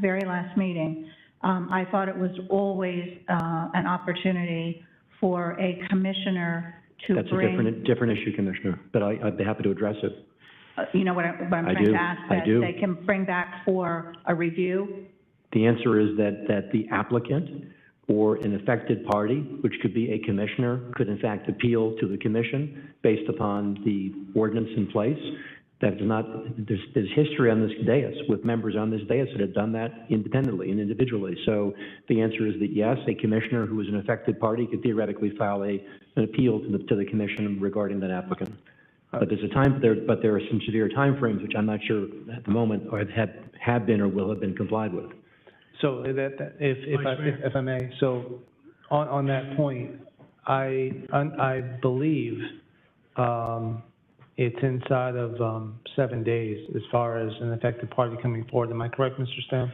very last meeting. I thought it was always an opportunity for a commissioner to bring. That's a different issue, Commissioner, but I'd be happy to address it. You know what I'm I trying do. to ask? I do. That they can bring back for a review? The answer is that the applicant or an affected party, which could be a commissioner, could in fact appeal to the commission based upon the ordinance in place. That does not, there's history on this dais with members on this dais that have done that independently and individually. So the answer is that yes, a commissioner who is an affected party could theoretically file an appeal to the commission regarding that applicant. But there are some severe timeframes, which I'm not sure at the moment or have been or will have been complied with. So if I may, so on that point, I believe it's inside of 7 days as far as an affected party coming forward. Am I correct, Mr. Stam?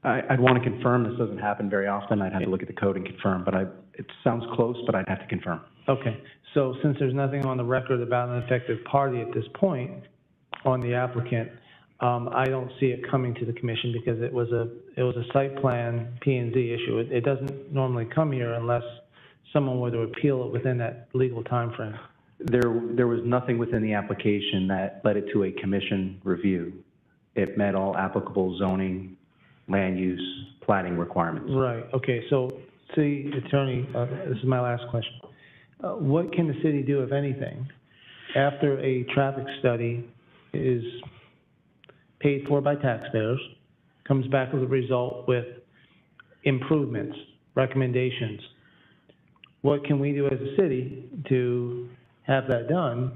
I'd want to confirm. This doesn't happen very often. I'd have to look at the code and confirm, but it sounds close, but I'd have to confirm. Okay, so since there's nothing on the record about an affected party at this point on the applicant, I don't see it coming to the commission because it was a site plan P&Z issue. It doesn't normally come here unless someone were to appeal it within that legal time frame. There was nothing within the application that led it to a commission review. It met all applicable zoning, land use, plating requirements. Right, okay, so city attorney, this is my last question. What can the city do, if anything, after a traffic study is paid for by taxpayers, comes back with a result with improvements, recommendations? What can we do as a city to have that done?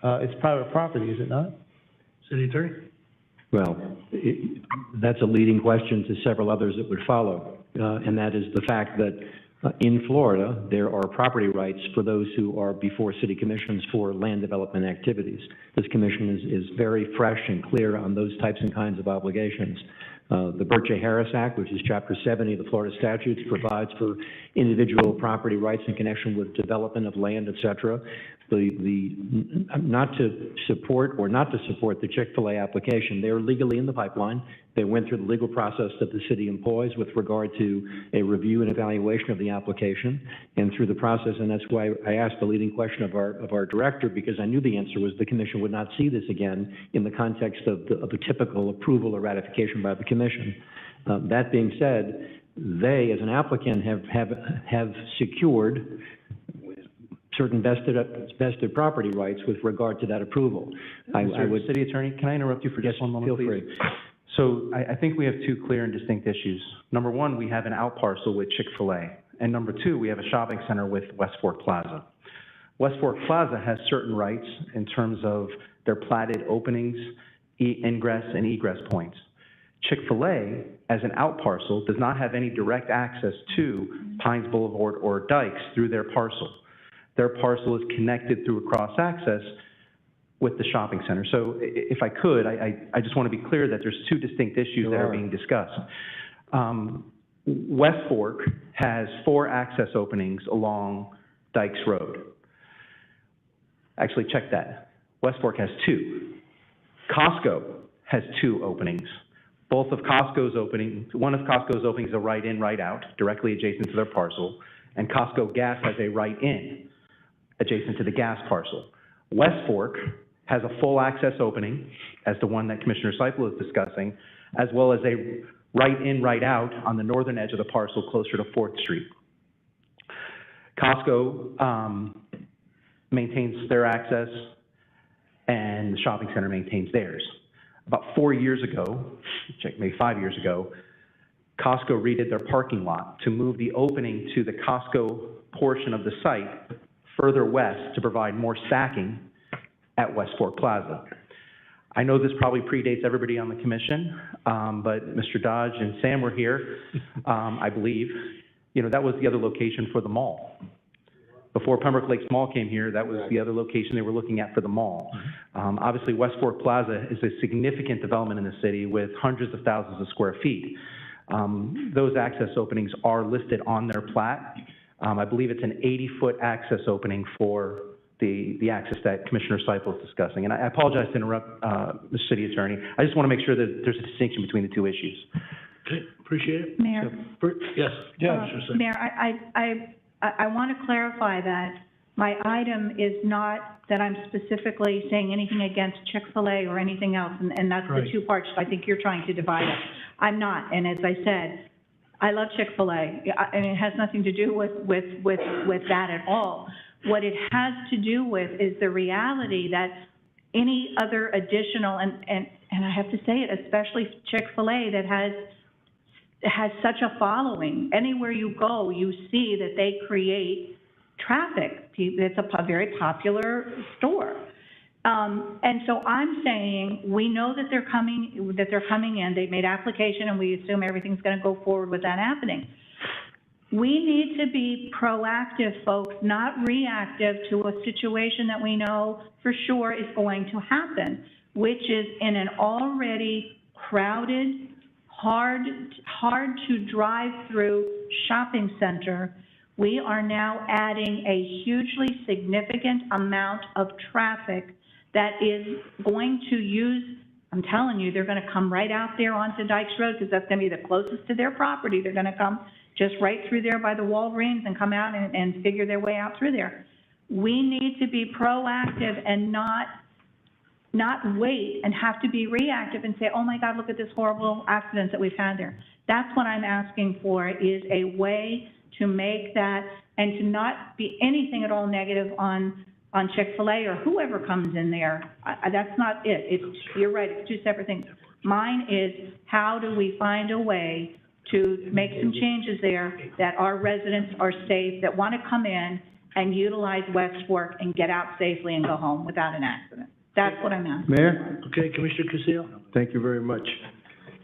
It's private property, is it not? City attorney? Well, that's a leading question to several others that would follow, and that is the fact that in Florida, there are property rights for those who are before city commissions for land development activities. This commission is very fresh and clear on those types and kinds of obligations. The Birch Harris Act, which is Chapter 70 of the Florida statutes, provides for individual property rights in connection with development of land, et cetera. Not to support or not to support the Chick-fil-A application, they are legally in the pipeline. They went through the legal process that the city employs with regard to a review and evaluation of the application, and through the process, and that's why I asked the leading question of our director, because I knew the answer was the commission would not see this again in the context of the typical approval or ratification by the commission. That being said, they, as an applicant, have secured certain vested property rights with regard to that approval. I would. City Attorney, can I interrupt you for just one moment, please? Feel free. So I think we have two clear and distinct issues. Number one, we have an out parcel with Chick-fil-A. And number two, we have a shopping center with West Fork Plaza. West Fork Plaza has certain rights in terms of their platted openings, ingress and egress points. Chick-fil-A, as an out parcel, does not have any direct access to Pines Boulevard or Dykes through their parcel. Their parcel is connected through a cross-access with the shopping center. So if I could, I just want to be clear that there's two distinct issues that are being discussed. West Fork has 4 access openings along Dykes Road. Actually, check that. West Fork has 2. Costco has 2 openings. Both of Costco's openings, one of Costco's openings is a right in, right out, directly adjacent to their parcel, and Costco Gas has a right in, adjacent to the gas parcel. West Fork has a full access opening, as the one that Commissioner Seipel is discussing, as well as a right in, right out on the northern edge of the parcel closer to 4th Street. Costco maintains their access, and the shopping center maintains theirs. About 4 years ago, maybe 5 years ago, Costco redid their parking lot to move the opening to the Costco portion of the site further west to provide more stacking at West Fork Plaza. I know this probably predates everybody on the commission, but Mr. Dodge and Sam were here, I believe. You know, that was the other location for the mall. Before Pembroke Lakes Mall came here, that was the other location they were looking at for the mall. Obviously, West Fork Plaza is a significant development in the city with hundreds of thousands of square feet. Those access openings are listed on their plat. I believe it's an 80-foot access opening for the access that Commissioner Seipel is discussing. And I apologize to interrupt, Mr. City Attorney. I just want to make sure that there's a distinction between the two issues. Okay, appreciate it. Mayor? Yes. Mayor, I want to clarify that my item is not that I'm specifically saying anything against Chick-fil-A or anything else, and that's the two parts I think you're trying to divide up. I'm not, and as I said, I love Chick-fil-A, and it has nothing to do with that at all. What it has to do with is the reality that any other additional, and I have to say it, especially Chick-fil-A that has such a following. Anywhere you go, you see that they create traffic. It's a very popular store. And so I'm saying, we know that they're coming in, they've made application, and we assume everything's gonna go forward with that happening. We need to be proactive, folks, not reactive to a situation that we know for sure is going to happen, which is in an already crowded, hard to drive through shopping center. We are now adding a hugely significant amount of traffic that is going to use, I'm telling you, they're gonna come right out there onto Dykes Road, because that's gonna be the closest to their property. They're gonna come just right through there by the Walgreens and come out and figure their way out through there. We need to be proactive and not wait and have to be reactive and say, oh my God, look at this horrible accidents that we've had there. That's what I'm asking for, is a way to make that, and to not be anything at all negative on Chick-fil-A or whoever comes in there. That's not it. You're right, it's two separate things. Mine is, how do we find a way to make some changes there that our residents are safe, that want to come in and utilize West Fork and get out safely and go home without an accident. That's what I'm asking. Mayor? Okay, Commissioner Castillo? Thank you very much.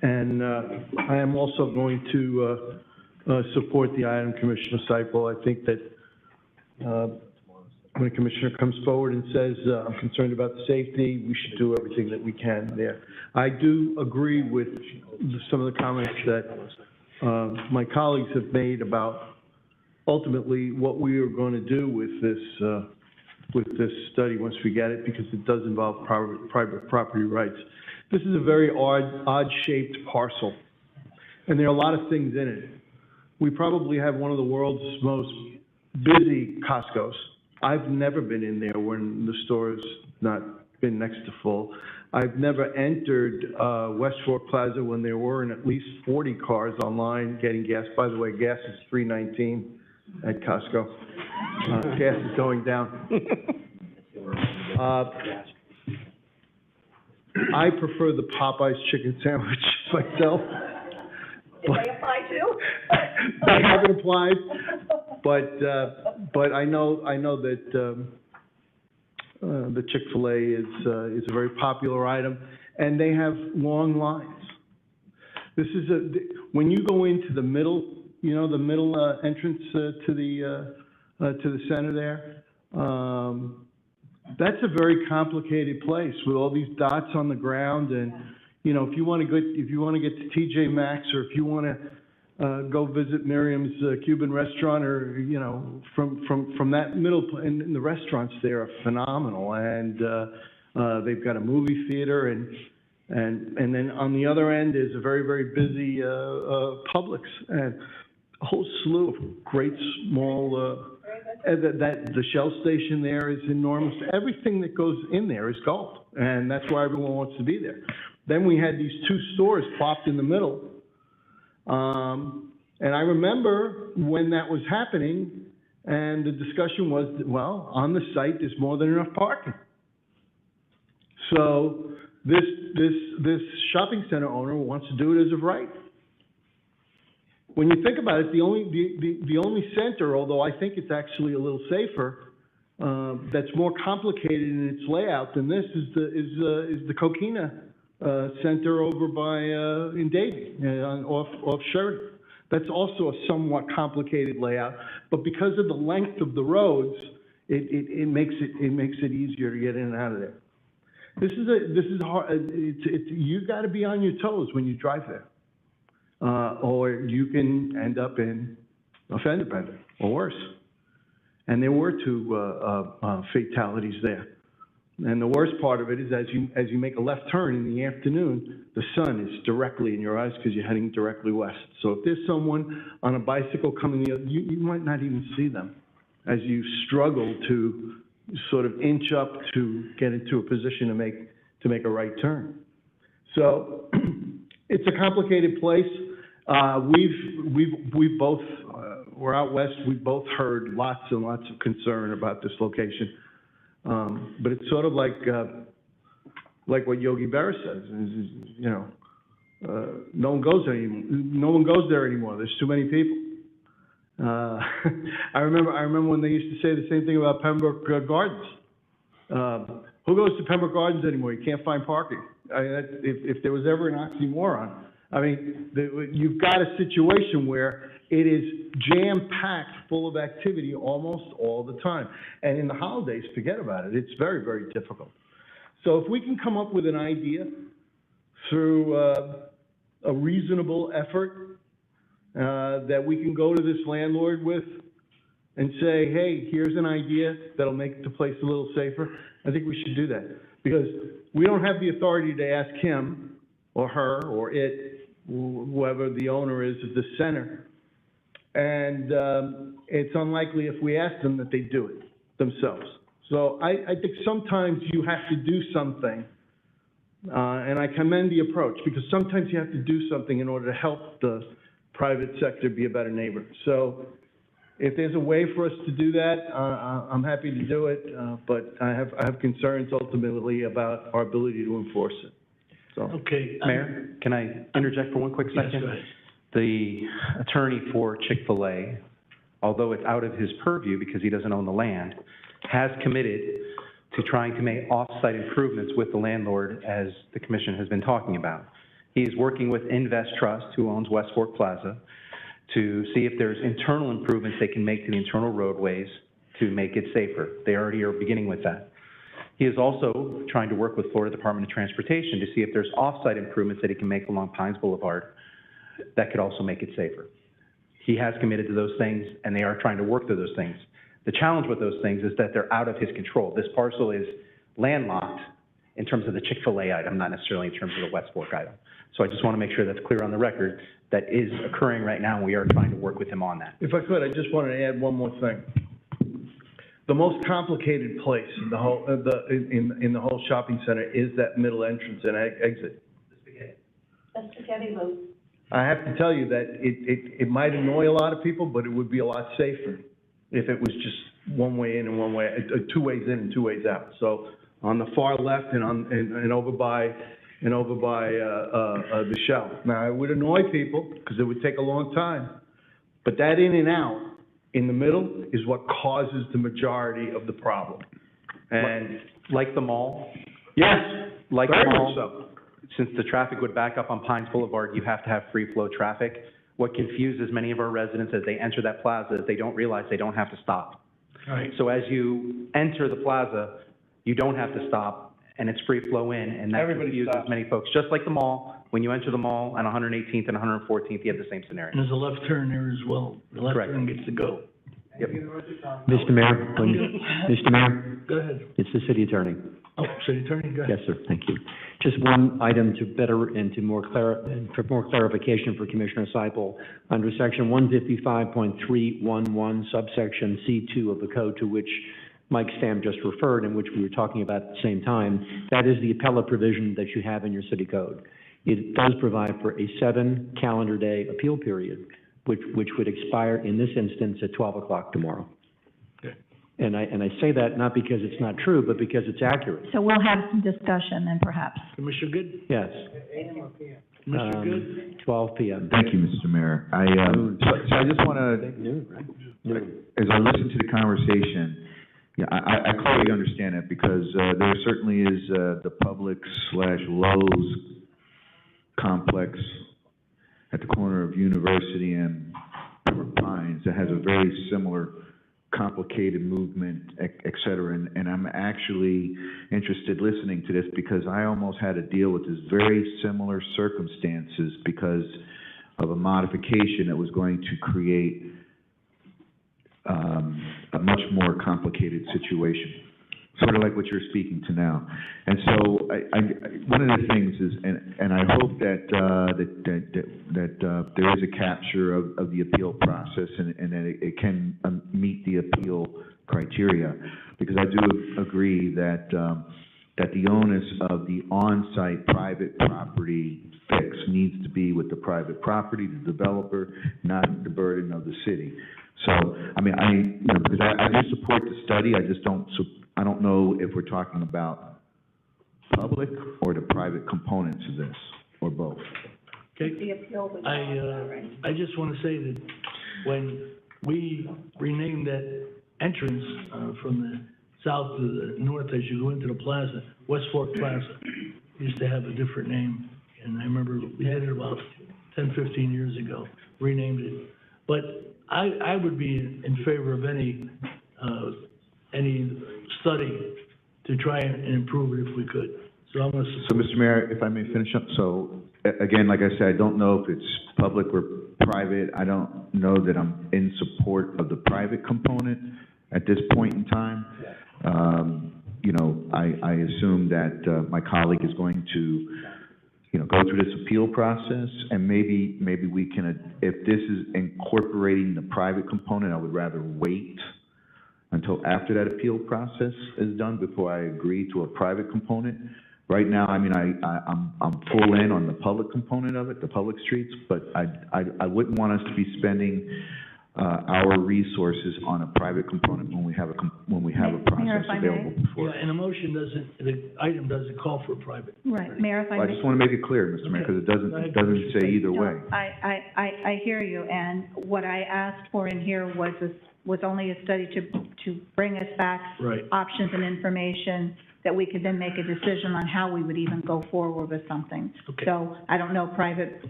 And I am also going to support the item, Commissioner Seipel. I think that when a commissioner comes forward and says, I'm concerned about the safety, we should do everything that we can there. I do agree with some of the comments that my colleagues have made about ultimately what we are going to do with this study once we get it, because it does involve private property rights. This is a very odd-shaped parcel, and there are a lot of things in it. We probably have one of the world's most busy Costco's. I've never been in there when the store's not been next to full. I've never entered West Fork Plaza when there weren't at least 40 cars online getting gas. By the way, gas is $3.19 at Costco. Gas is going down. I prefer the Popeyes chicken sandwich myself. Did they apply too? I haven't applied, but I know that the Chick-fil-A is a very popular item, and they have long lines. This is when you go into the middle, you know, the middle entrance to the center there. That's a very complicated place with all these dots on the ground, and you know, if you want to get to TJ Maxx, or if you want to go visit Miriam's Cuban restaurant, or you know, from that middle, and the restaurants there are phenomenal, and they've got a movie theater, and then on the other end is a very, very busy Publix, and a whole slew of great small. The Shell station there is enormous. Everything that goes in there is gold, and that's why everyone wants to be there. Then we had these two stores plopped in the middle, and I remember when that was happening, and the discussion was that, well, on the site there's more than enough parking. So this shopping center owner wants to do it as of right. When you think about it, the only center, although I think it's actually a little safer, that's more complicated in its layout than this is the Coquina Center over by in Davie, off Sheridan. That's also a somewhat complicated layout, but because of the length of the roads, it makes it easier to get in and out of there. This is hard. You got to be on your toes when you drive there. Or you can end up in a fender bender, or worse. And there were two fatalities there. And the worst part of it is as you make a left turn in the afternoon, the sun is directly in your eyes because you're heading directly west. So if there's someone on a bicycle coming the other, you might not even see them as you struggle to sort of inch up to get into a position to make a right turn. So it's a complicated place. We've both, we're out west, we've both heard lots and lots of concern about this location. But it's sort of like what Yogi Berra says, you know, no one goes there anymore. There's too many people. I remember when they used to say the same thing about Pembroke Gardens. Who goes to Pembroke Gardens anymore? You can't find parking. If there was ever an oxymoron, I mean, you've got a situation where it is jam-packed full of activity almost all the time. And in the holidays, forget about it. It's very, very difficult. So if we can come up with an idea through a reasonable effort that we can go to this landlord with and say, hey, here's an idea that'll make the place a little safer, I think we should do that. Because we don't have the authority to ask him or her or it, whoever the owner is of the center. And it's unlikely if we ask them that they do it themselves. So I think sometimes you have to do something, and I commend the approach, because sometimes you have to do something in order to help the private sector be a better neighbor. So if there's a way for us to do that, I'm happy to do it, but I have concerns ultimately about our ability to enforce it. So. Okay. Mayor, can I interject for one quick second? Yes, go ahead. The attorney for Chick-fil-A, although it's out of his purview because he doesn't own the land, has committed to trying to make off-site improvements with the landlord, as the commission has been talking about. He's working with Invest Trust, who owns West Fork Plaza, to see if there's internal improvements they can make to the internal roadways to make it safer. They already are beginning with that. He is also trying to work with Florida Department of Transportation to see if there's off-site improvements that he can make along Pines Boulevard that could also make it safer. He has committed to those things, and they are trying to work through those things. The challenge with those things is that they're out of his control. This parcel is landlocked in terms of the Chick-fil-A item, not necessarily in terms of the West Fork item. So I just want to make sure that's clear on the record. That is occurring right now, and we are trying to work with him on that. If I could, I just wanted to add one more thing. The most complicated place in the whole, in the whole shopping center is that middle entrance and exit. That's spaghetti vote. I have to tell you that it might annoy a lot of people, but it would be a lot safer if it was just one way in and one way, two ways in and two ways out. So on the far left and over by the Shell. Now, it would annoy people because it would take a long time, but that in and out in the middle is what causes the majority of the problem. And like the mall, yes, like the very much mall, so. since the traffic would back up on Pines Boulevard, you have to have free flow traffic. What confuses many of our residents as they enter that plaza is they don't realize they don't have to stop. Right. So as you enter the plaza, you don't have to stop, and it's free flow in, and that Everybody confuses stops. many folks. Just like the mall, when you enter the mall on 118th and 114th, you have the same And scenario. there's a left turn there as well. The left Correct. turn gets to go. Yep. Mr. Mayor, Mr. Mayor, Go ahead. it's the city attorney. Oh, city attorney, go ahead. Yes, sir, thank you. Just one item to better, and to more for more clarification for Commissioner Seipel. Under section 155.311, subsection C2 of the code to which Mike Stam just referred, and which we were talking about at the same time, that is the appellate provision that you have in your city code. It does provide for a 7-calendar-day appeal period, which would expire in this instance at 12 o'clock tomorrow. Okay. And I say that not because it's not true, but because it's accurate. So we'll have some discussion then perhaps. Commissioner Good? Yes. Commissioner Good? 12 p.m. Thank you, Mr. Mayor. So I just want to, Noon, right? Noon. as I listen to the conversation, yeah, I clearly understand it because there certainly is the Publix/Lowe's complex at the corner of University and Pembroke Pines that has a very similar complicated movement, et cetera. And I'm actually interested listening to this because I almost had to deal with this very similar circumstances because of a modification that was going to create a much more complicated situation, sort of like what you're speaking to now. And so one of the things is, and I hope that there is a capture of the appeal process and that it can meet the appeal criteria, because I do agree that the onus of the on-site private property fix needs to be with the private property, the developer, not the burden of the city. So, I mean, because I do support the study, I don't know if we're talking about public or the private components of this, or both. Okay. The appeal was I just want to say that when we renamed that entrance from the south to the north as you go into the plaza, West Fork Plaza, used to have a different name. And I remember we had it about 10, 15 years ago, renamed it. But I would be in favor of any study to try and improve it if we could. So I'm going to. So, Mr. Mayor, if I may finish up, so, again, like I said, I don't know if it's public or private. I don't know that I'm in support of the private component at this point in time. I assume that my colleague is going to, go through this appeal process, and maybe we can, if this is incorporating the private component, I would rather wait until after that appeal process is done before I agree to a private component. Right now, I mean, I'm full in on the public component of it, the public streets, but I wouldn't want us to be spending our resources on a private component when we have a Mayor, process if I may? available before. Yeah, and the motion the item doesn't call for private. Right, Mayor, if I Well, I may. just want to make it clear, Mr. Mayor, because it doesn't say either way. No, I hear you, and what I asked for in here was only a study to bring us back Right. options and information that we could then make a decision on how we would even go forward with something. Okay. So I don't know private,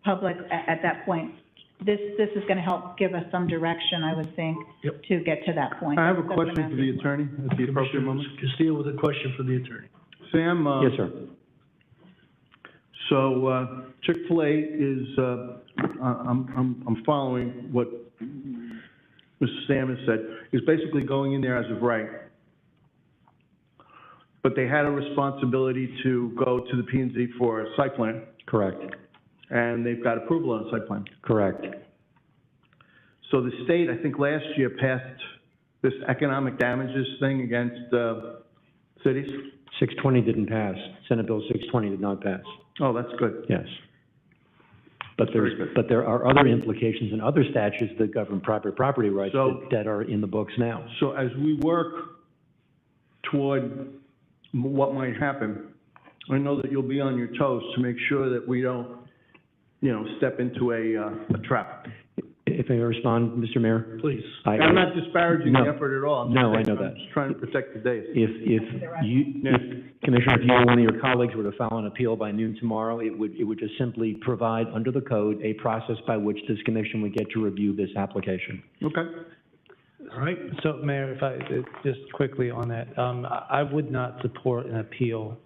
public at that point. this is gonna help give us some direction, I would think, Yep. to get to that point. I have a That's what I'm question for the asking. attorney at the appropriate Commissioner moment. Castillo with a question for the attorney. Sam, Yes, sir. so, Chick-fil-A is, I'm following what Mr. Sam has said, is basically going in there as of right. But they had a responsibility to go to the P and Z for a site plan, Correct, and they've got approval on a site plan. correct. So the state, I think last year, passed this economic damages thing against, cities? 620 didn't pass. Senate Bill 620 did not pass, Oh, that's good. yes. But Very good. but there are other implications in other statutes that govern private property rights So- that are in the books now. So as we work toward what might happen, I know that you'll be on your toes to make sure that we don't, step into a trap. If I may respond, Mr. Mayor? Please. I'm not disparaging the No. effort at all. I'm No, just I know saying, I'm that. just trying to protect the days. Commissioner, if you or one of your colleagues were to file an appeal by noon tomorrow, it would just simply provide, under the code, a process by which this commission would get to review this application. Okay. All right, So, Mayor, if I, just quickly on that, I would not support an appeal,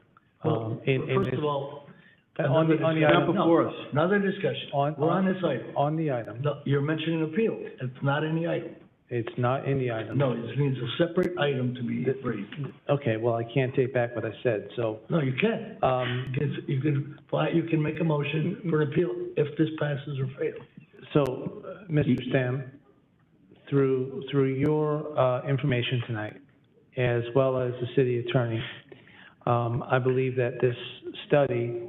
well, in first this, of all, on the not item, before us. Another discussion. We're on this item. on the item. No, you're mentioning appeal. It's not in the item. It's not in the item. No, it means a separate item to be raised. Okay, well, I can't take back what I said, so, No, you can. You can make a motion for an appeal if this passes or fails. So, Mr. Stam, through your information tonight, as well as the city attorney, I believe that this study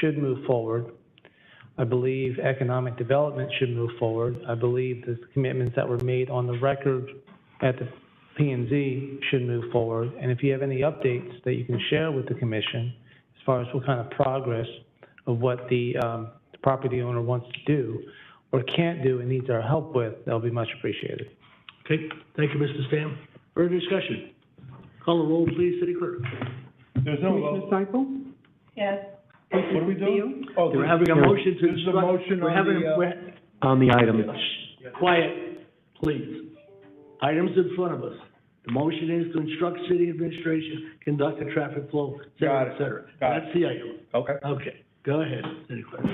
should move forward. I believe economic development should move forward. I believe the commitments that were made on the record at the P and Z should move forward. And if you have any updates that you can share with the commission, as far as what kind of progress of what the property owner wants to do or can't do and needs our help with, that'll be much appreciated. Okay, thank you, Mr. Stam. Further discussion? Call the roll, please, City Clerk. Commissioner Seifel? Yes. What are we doing? We're having a motion to This is a instruct. motion we're on having- the, we're- On the item, Quiet, please. Items in front of us. The motion is to instruct city administration, conduct a traffic flow, et cetera, et cetera. That's the item. Okay. Okay, go ahead, City Clerk.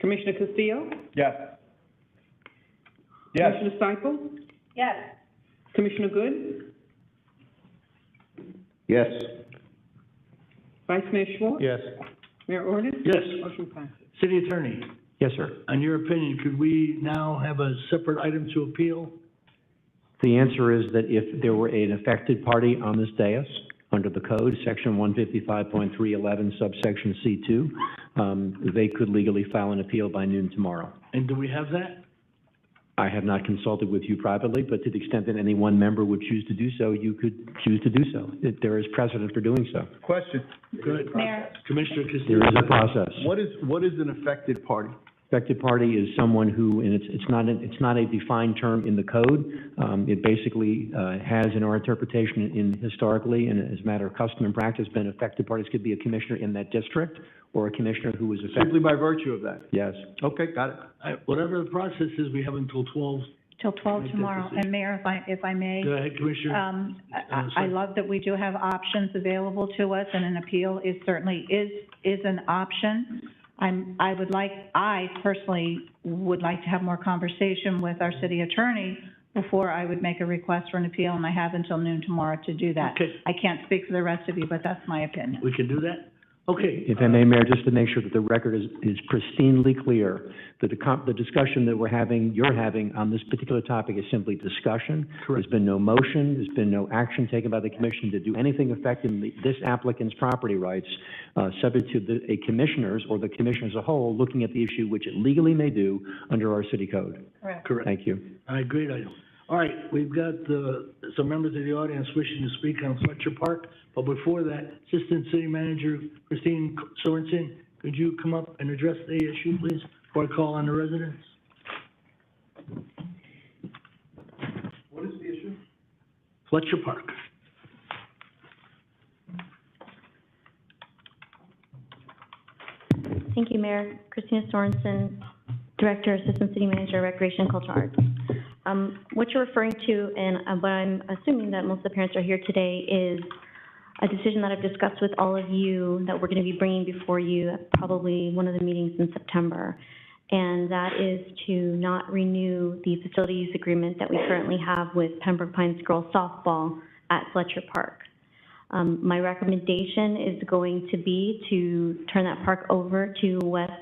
Commissioner Castillo? Yes. Commissioner Seifel? Yes. Commissioner Good? Yes. Vice Mayor Schwartz? Yes. Mayor Ordus? Yes, Motion passes. City Attorney, yes, sir. in your opinion, could we now have a separate item to appeal? The answer is that if there were an affected party on this dais, under the code, section 155.311, subsection C2, they could legally file an appeal by noon tomorrow. And do we have that? I have not consulted with you privately, but to the extent that any one member would choose to do so, you could choose to do so. There is precedent for doing so. Question. Good. Mayor. Commissioner Castillo. There is a process. What is an affected party? Affected party is someone who, and it's not a defined term in the code. It basically has, in our interpretation, historically, and as a matter of custom and practice, been affected parties could be a commissioner in that district or a commissioner who was affected. Simply by virtue of that? Yes. Okay, got it. Whatever the process is, we have until 12. Till 12 Make that tomorrow. decision. And Mayor, if I may, Go ahead, Commissioner. I love that we do have options available to us, and an appeal is certainly is an option. I personally would like to have more conversation with our city attorney before I would make a request for an appeal, and I have until noon tomorrow to do that. Okay. I can't speak for the rest of you, but that's my opinion. We can do that? Okay. If I may, Mayor, just to make sure that the record is pristinely clear, that the discussion that you're having on this particular topic is simply discussion. Correct. There's been no motion, there's been no action taken by the commission to do anything affecting this applicant's property rights, subject to a commissioner's or the commission as a whole looking at the issue, which it legally may do under our city code. Correct. Thank you. All right, great item. All right, we've got some members of the audience wishing to speak on Fletcher Park, but before that, Assistant City Manager Christine Sorensen, could you come up and address the issue, please, before I call on the residents? What is the issue? Fletcher Park. Thank you, Mayor. Christina Sorensen, Director, Assistant City Manager, Recreation and Cultural Arts. What you're referring to, and what I'm assuming that most of the parents are here today, is a decision that I've discussed with all of you that we're going to be bringing before you at probably one of the meetings in September. And that is to not renew the facility use agreement that we currently have with Pembroke Pines Girls Softball at Fletcher Park. My recommendation is going to be to turn that park over to West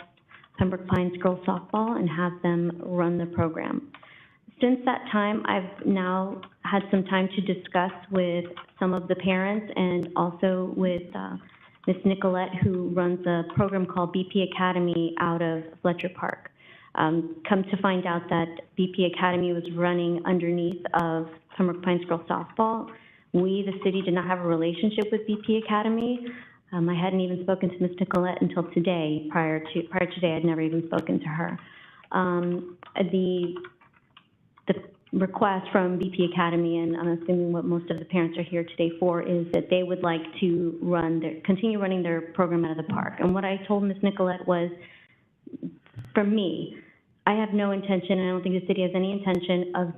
Pembroke Pines Girls Softball and have them run the program. Since that time, I've now had some time to discuss with some of the parents and also with Ms. Nicolette, who runs a program called BP Academy out of Fletcher Park. Come to find out that BP Academy was running underneath of Pembroke Pines Girls Softball. We, the city, did not have a relationship with BP Academy. I hadn't even spoken to Ms. Nicolette until today. Prior to today, I'd never even spoken to her. The request from BP Academy, and I'm assuming what most of the parents are here today for, is that they would like to continue running their program out of the park. And what I told Ms. Nicolette was, for me, I have no intention, and I don't think the city has any intention of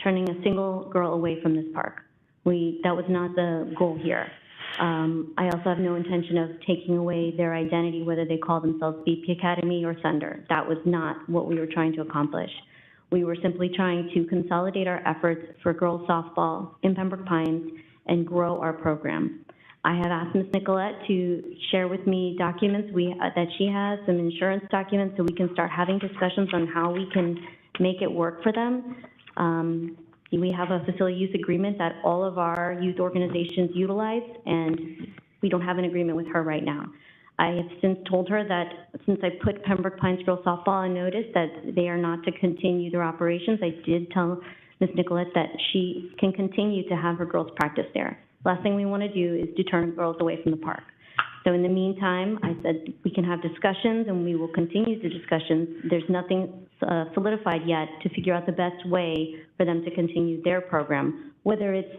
turning a single girl away from this park. That was not the goal here. I also have no intention of taking away their identity, whether they call themselves BP Academy or Thunder. That was not what we were trying to accomplish. We were simply trying to consolidate our efforts for girls softball in Pembroke Pines and grow our program. I have asked Ms. Nicolette to share with me documents that she has, some insurance documents, so we can start having discussions on how we can make it work for them. We have a facility use agreement that all of our youth organizations utilize, and we don't have an agreement with her right now. I have since told her that since I put Pembroke Pines Girls Softball on notice that they are not to continue their operations, I did tell Ms. Nicolette that she can continue to have her girls practice there. Last thing we want to do is to turn girls away from the park. So in the meantime, I said we can have discussions and we will continue the discussions. There's nothing solidified yet to figure out the best way for them to continue their program, whether it's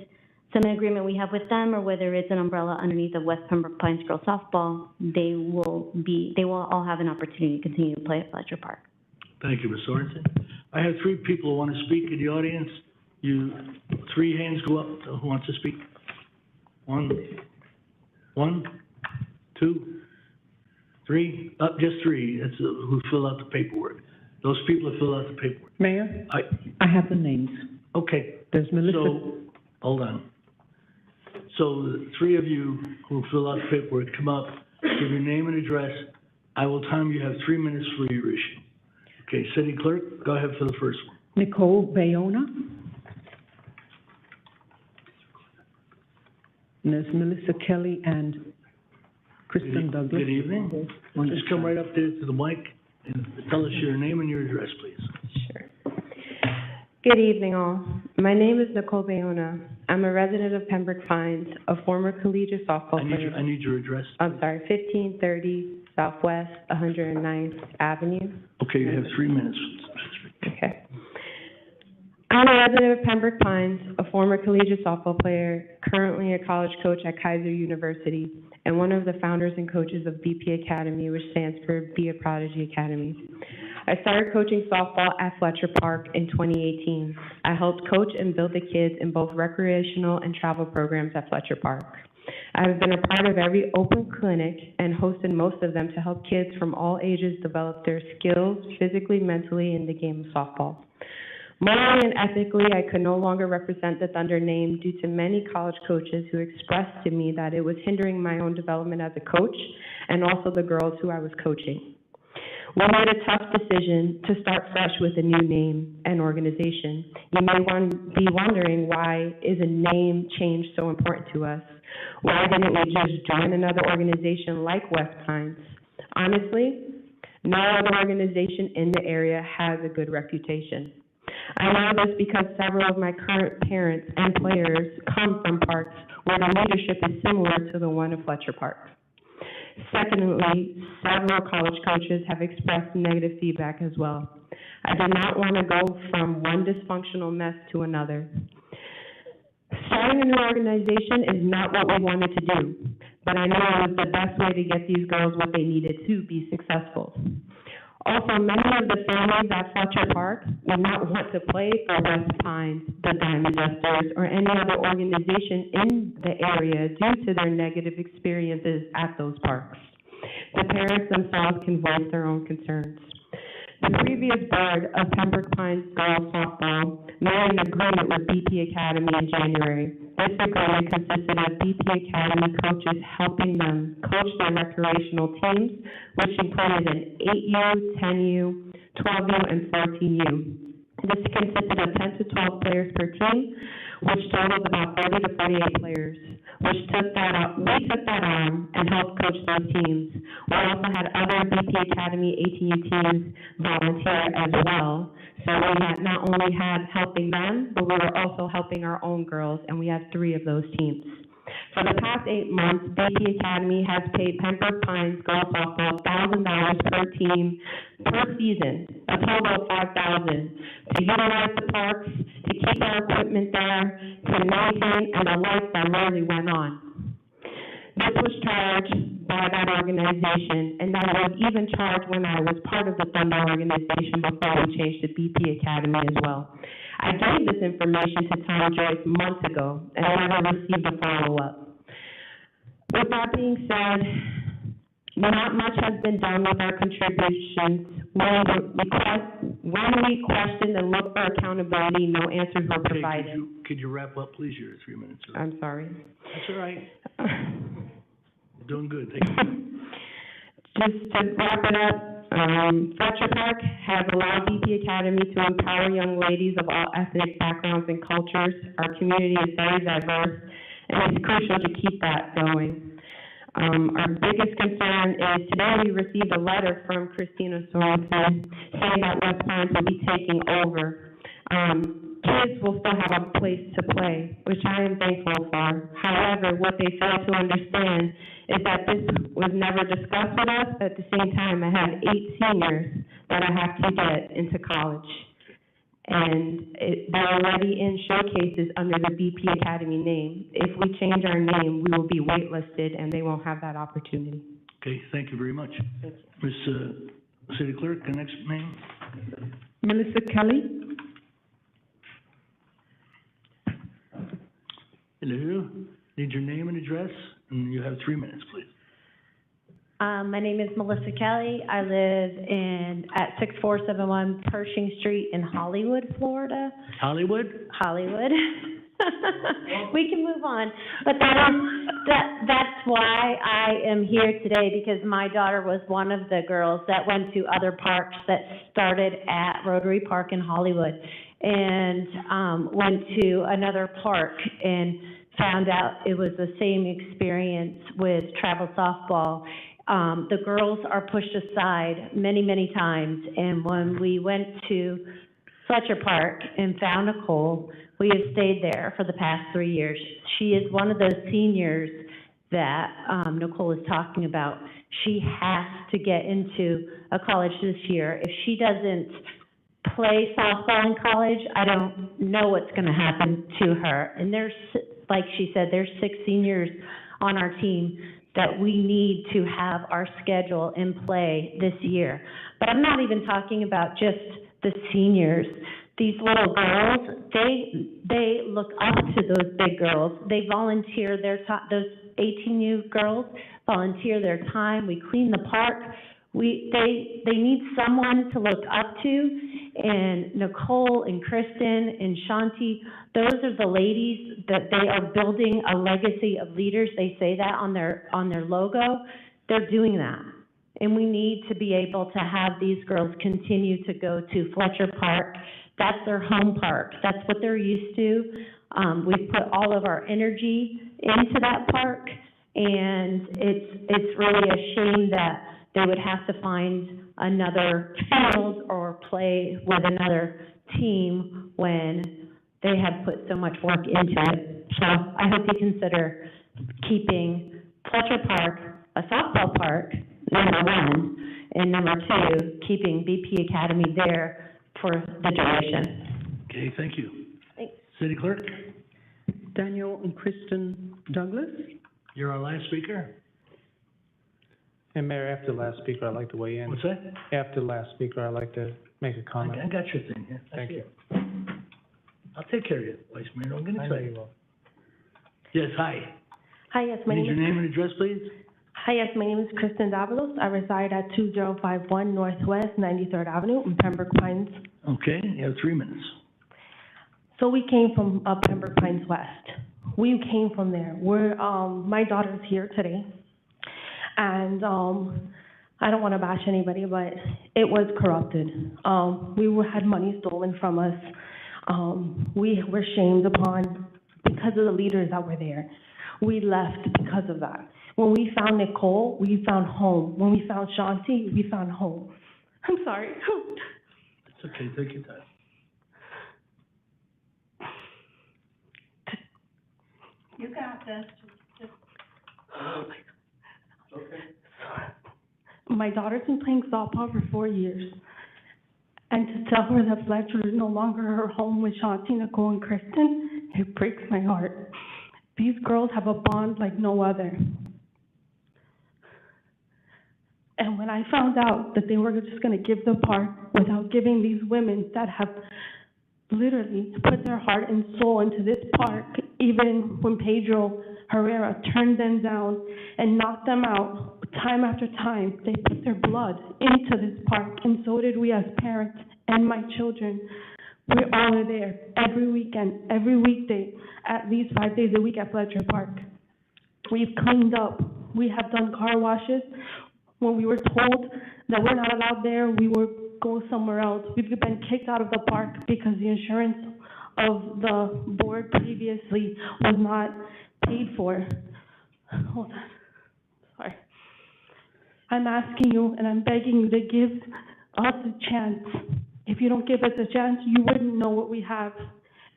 some agreement we have with them or whether it's an umbrella underneath of West Pembroke Pines Girls Softball. They will all have an opportunity to continue to play at Fletcher Park. Thank you, Ms. Sorensen. I have 3 people who want to speak in the audience. 3 hands go up. Who wants to speak? One, 2, 3, just 3. That's who fill out the paperwork. Those people who fill out the paperwork. Mayor, I have the names. Okay. There's Melissa. So, hold on. So the 3 of you who fill out the paperwork, come up, give your name and address. I will time you have 3 minutes for your issue. Okay, City Clerk, go ahead for the first one. Nicole Bayona. Ms. Melissa Kelly and Kristen Douglas. Good evening. Just come right up there to the mic and tell us your name and your address, please. Sure. Good evening, all. My name is Nicole Bayona. I'm a resident of Pembroke Pines, a former collegiate softball player. I need your address. I'm sorry, 1530 Southwest 109th Avenue. Okay, you have 3 minutes. Okay. I'm a resident of Pembroke Pines, a former collegiate softball player, currently a college coach at Kaiser University, and one of the founders and coaches of BP Academy, which stands for Be a Prodigy Academy. I started coaching softball at Fletcher Park in 2018. I helped coach and build the kids in both recreational and travel programs at Fletcher Park. I have been a part of every open clinic and hosted most of them to help kids from all ages develop their skills physically, mentally in the game of softball. Morally and ethically, I could no longer represent the Thunder name due to many college coaches who expressed to me that it was hindering my own development as a coach and also the girls who I was coaching. We made a tough decision to start fresh with a new name and organization. You may be wondering, why is a name change so important to us? Why didn't we just join another organization like West Pines? Honestly, no other organization in the area has a good reputation. I know this because several of my current parents and players come from parks where the leadership is similar to the one of Fletcher Park. Secondly, several college coaches have expressed negative feedback as well. I did not want to go from one dysfunctional mess to another. Starting a new organization is not what we wanted to do, but I know it was the best way to get these girls what they needed to be successful. Also, many of the families at Fletcher Park would not want to play for West Pines, the Diamond Dusters, or any other organization in the area due to their negative experiences at those parks. The parents themselves can voice their own concerns. The previous board of Pembroke Pines girls softball made an agreement with BP Academy in January. This agreement consisted of BP Academy coaches helping them coach their recreational teams, which included an 8U, 10U, 12U, and 14U. This consisted of 10 to 12 players per team, which totals about 30 to 48 players. We took that on and helped coach those teams. We also had other BP Academy 18U teams volunteer as well. So we had not only had helping them, but we were also helping our own girls, and we had 3 of those teams. For the past 8 months, BP Academy has paid Pembroke Pines girls softball $1,000 per team per season, a total of $5,000, to utilize the parks, to keep our equipment there, to maintain, and the lights that rarely went on. This was charged by that organization, and that was even charged when I was part of the Thunder organization before we changed to BP Academy as well. I gave this information to Tom Joyce months ago, and I never received a follow-up. With that being said, not much has been done with our contributions. When we questioned and looked for accountability, no answers were provided. Okay, could you wrap up, please? You're 3 minutes. I'm sorry. That's all right. You're doing good. Thank you. Just to wrap it up, Fletcher Park has allowed BP Academy to empower young ladies of all ethnic backgrounds and cultures. Our community is very diverse, and it's crucial to keep that going. Our biggest concern is today we received a letter from Christina Sorensen saying that West Pines will be taking over. Kids will still have a place to play, which I am thankful for. However, what they fail to understand is that this was never discussed with us. At the same time, I have 8 seniors that I have to get into college. And they're already in showcases under the BP Academy name. If we change our name, we will be waitlisted and they won't have that opportunity. Okay, thank you very much. Thank Ms. City Clerk, the next name? Melissa Kelly. Hello, need your name and address, and you have 3 minutes, please. My name is Melissa Kelly. I live at 6471 Pershing Street in Hollywood, Florida. Hollywood? Hollywood. We can move on, but that's why I am here today, because my daughter was one of the girls that went to other parks that started at Rotary Park in Hollywood, and went to another park and found out it was the same experience with travel softball. The girls are pushed aside many, many times, and when we went to Fletcher Park and found Nicole, we have stayed there for the past 3 years. She is one of those seniors that Nicole is talking about. She has to get into a college this year. If she doesn't play softball in college, I don't know what's going to happen to her. And there's, like she said, there's 6 seniors on our team that we need to have our schedule in play this year. But I'm not even talking about just the seniors. These little girls, they look up to those big girls. They volunteer their time. Those 18U girls volunteer their time. We clean the park. They need someone to look up to, and Nicole and Kristen and Shanti, those are the ladies that they are building a legacy of leaders. They say that on their logo. They're doing that. And we need to be able to have these girls continue to go to Fletcher Park. That's their home park. That's what they're used to. We've put all of our energy into that park, and it's really a shame that they would have to find another field or play with another team when they have put so much work into it. So I hope you consider keeping Fletcher Park a softball park, number 1, and number 2, keeping BP Academy there for the duration. Okay, thank you. Thanks. City Clerk, Daniel and Kristen Douglas. you're our last speaker. And Mayor, after the last speaker, I'd like to weigh in. What's that? After the last speaker, I'd like to make a I comment. got your thing, yeah. I Thank see you. it. I'll take care of you, Vice Mayor, don't get I know you excited. will. Yes, hi. Hi, yes, my Need name your is, name and address, please? hi, yes, my name is Kristen Davalos. I reside at 2051 Northwest 93rd Avenue in Pembroke Pines. Okay, you have 3 minutes. So we came from Pembroke Pines West. We came from there. My daughter's here today. And I don't want to bash anybody, but it was corrupted. Had money stolen from us. We were shamed upon because of the leaders that were there. We left because of that. When we found Nicole, we found home. When we found Shanti, we found home. I'm sorry. It's okay, take your time. You got this. My daughter's been playing softball for 4 years. And to tell her that Fletcher is no longer her home with Shanti, Nicole, and Kristen, it breaks my heart. These girls have a bond like no other. And when I found out that they were just gonna give the park without giving these women that have literally put their heart and soul into this park, even when Pedro Herrera turned them down and knocked them out time after time, they put their blood into this park, and so did we as parents and my children. We all are there every weekend, every weekday, at least 5 days a week at Fletcher Park. We've cleaned up. We have done car washes. When we were told that we're not allowed there, we would go somewhere else. We've been kicked out of the park because the insurance of the board previously was not paid for. Hold on, sorry. I'm asking you and I'm begging you to give us a chance. If you don't give us a chance, you wouldn't know what we have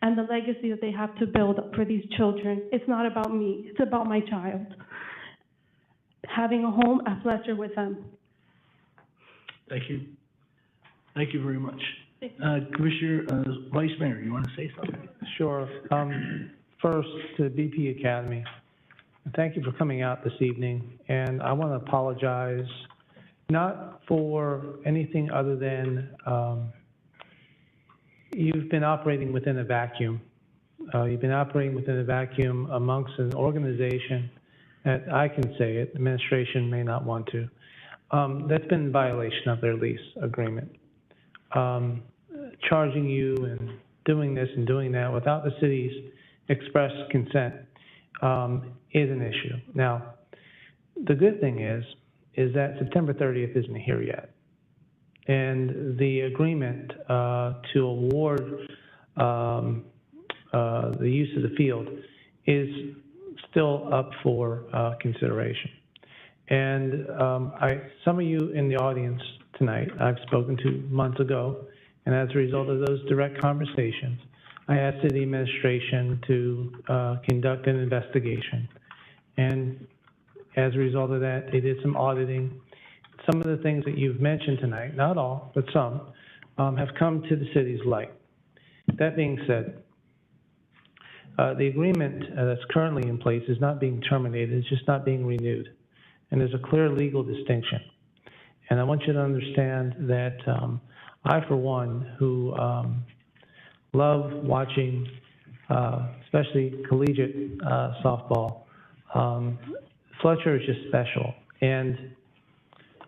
and the legacy that they have to build for these children. It's not about me, it's about my child. Having a home at Fletcher with them. Thank you. Thank you very much. Commissioner, Vice Mayor, you want to say something? Sure. First, to BP Academy, thank you for coming out this evening. And I want to apologize, not for anything other than you've been operating within a vacuum. You've been operating within a vacuum amongst an organization that I can say it, administration may not want to, that's been in violation of their lease agreement. Charging you and doing this and doing that without the city's express consent is an issue. Now, the good thing is that September 30th isn't here yet. And the agreement to award the use of the field is still up for consideration. And some of you in the audience tonight, I've spoken to months ago, and as a result of those direct conversations, I asked city administration to conduct an investigation. And as a result of that, they did some auditing. Some of the things that you've mentioned tonight, not all, but some, have come to the city's light. That being said, the agreement that's currently in place is not being terminated, it's just not being renewed. And there's a clear legal distinction. And I want you to understand that I, for one, who love watching, especially collegiate softball, Fletcher is just special. And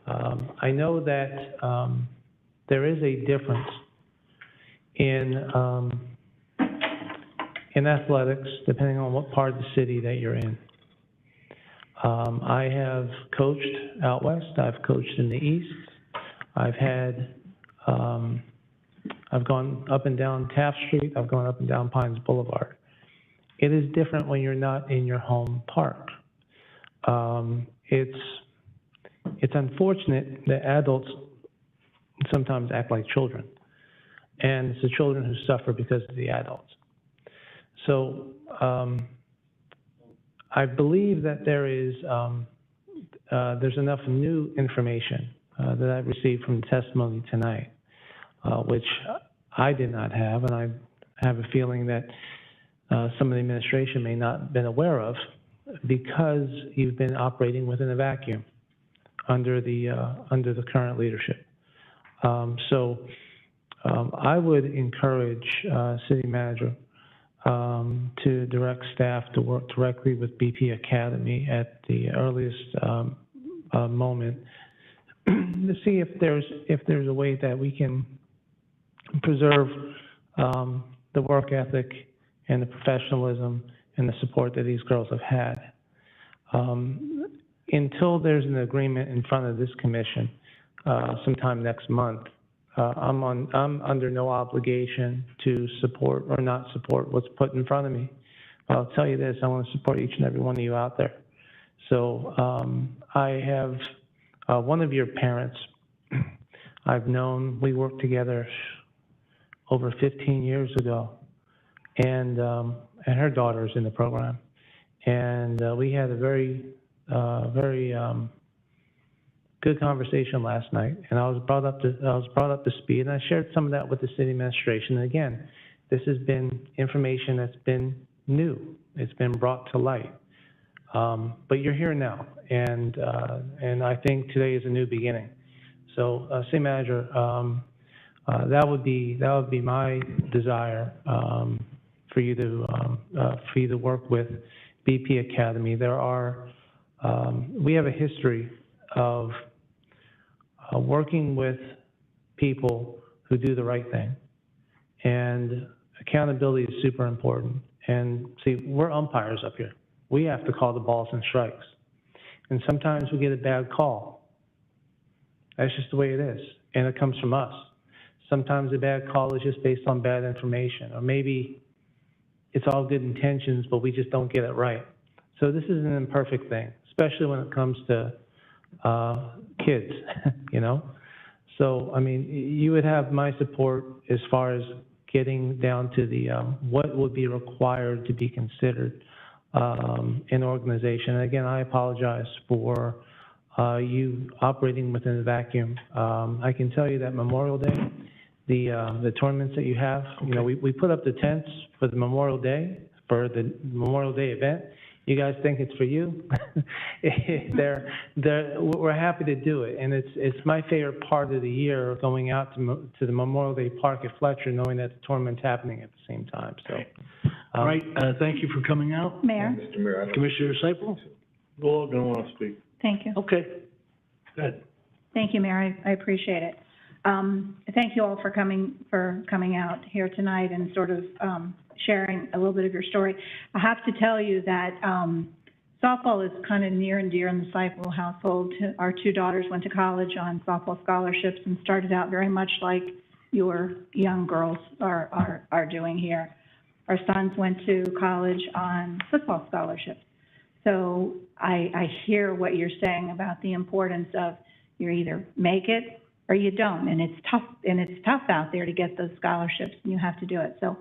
I know that there is a difference in athletics, depending on what part of the city that you're in. I have coached out west, I've coached in the east, I've gone up and down Taft Street, I've gone up and down Pines Boulevard. It is different when you're not in your home park. It's unfortunate that adults sometimes act like children, and it's the children who suffer because of the adults. So I believe that there's enough new information that I've received from the testimony tonight, which I did not have, and I have a feeling that some of the administration may not have been aware of because you've been operating within a vacuum. under the current leadership. I would encourage City Manager to direct staff to work directly with BP Academy at the earliest moment to see if there's a way that we can preserve the work ethic and the professionalism and the support that these girls have had. Until there's an agreement in front of this commission sometime next month, I'm under no obligation to support or not support what's put in front of me. But I'll tell you this, I want to support each and every one of you out there. So I have one of your parents I've known, we worked together over 15 years ago, and her daughter's in the program. And we had a very good conversation last night, and I was brought up to speed, and I shared some of that with the city administration. And again, this has been information that's been new. It's been brought to light. But you're here now, and I think today is a new beginning. So, City Manager, that would be my desire for you to work with BP Academy. We have a history of working with people who do the right thing, and accountability is super important. And see, we're umpires up here. We have to call the balls and strikes, and sometimes we get a bad call. That's just the way it is, and it comes from us. Sometimes a bad call is just based on bad information, or maybe it's all good intentions, but we just don't get it right. So this is an imperfect thing, especially when it comes to kids, you know? So, I mean, you would have my support as far as getting down to the what would be required to be considered in organization. And again, I apologize for you operating within a vacuum. I can tell you that Memorial Day, the tournaments that you have, you know, we put up the tents for the Memorial Day event. You guys think it's for you? We're happy to do it, and it's my favorite part of the year, going out to the Memorial Day Park at Fletcher, knowing that the tournament's happening at the same time. So, All right, thank you for coming out. Mayor? Mr. Mayor, Commissioner Seipel? we're all gonna wanna speak. Thank you. Okay, good. Thank you, Mayor. I appreciate it. Thank you all for coming out here tonight and sort of sharing a little bit of your story. I have to tell you that softball is kind of near and dear in the Seipel household. Our two daughters went to college on softball scholarships and started out very much like your young girls are doing here. Our sons went to college on football scholarships. So I hear what you're saying about the importance of you either make it or you don't, and it's tough out there to get those scholarships, and you have to do it. So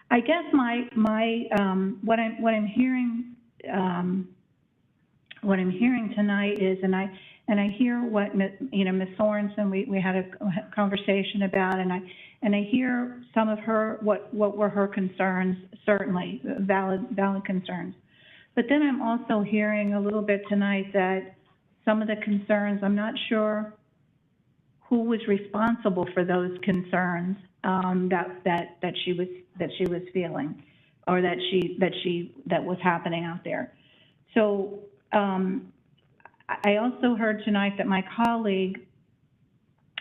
I guess what I'm hearing tonight is, and I hear what Ms. Sorensen, we had a conversation about, and I hear some of what were her concerns, certainly valid concerns. But then I'm also hearing a little bit tonight that some of the concerns, I'm not sure who was responsible for those concerns that she was feeling, or that was happening out there. So I also heard tonight that my colleague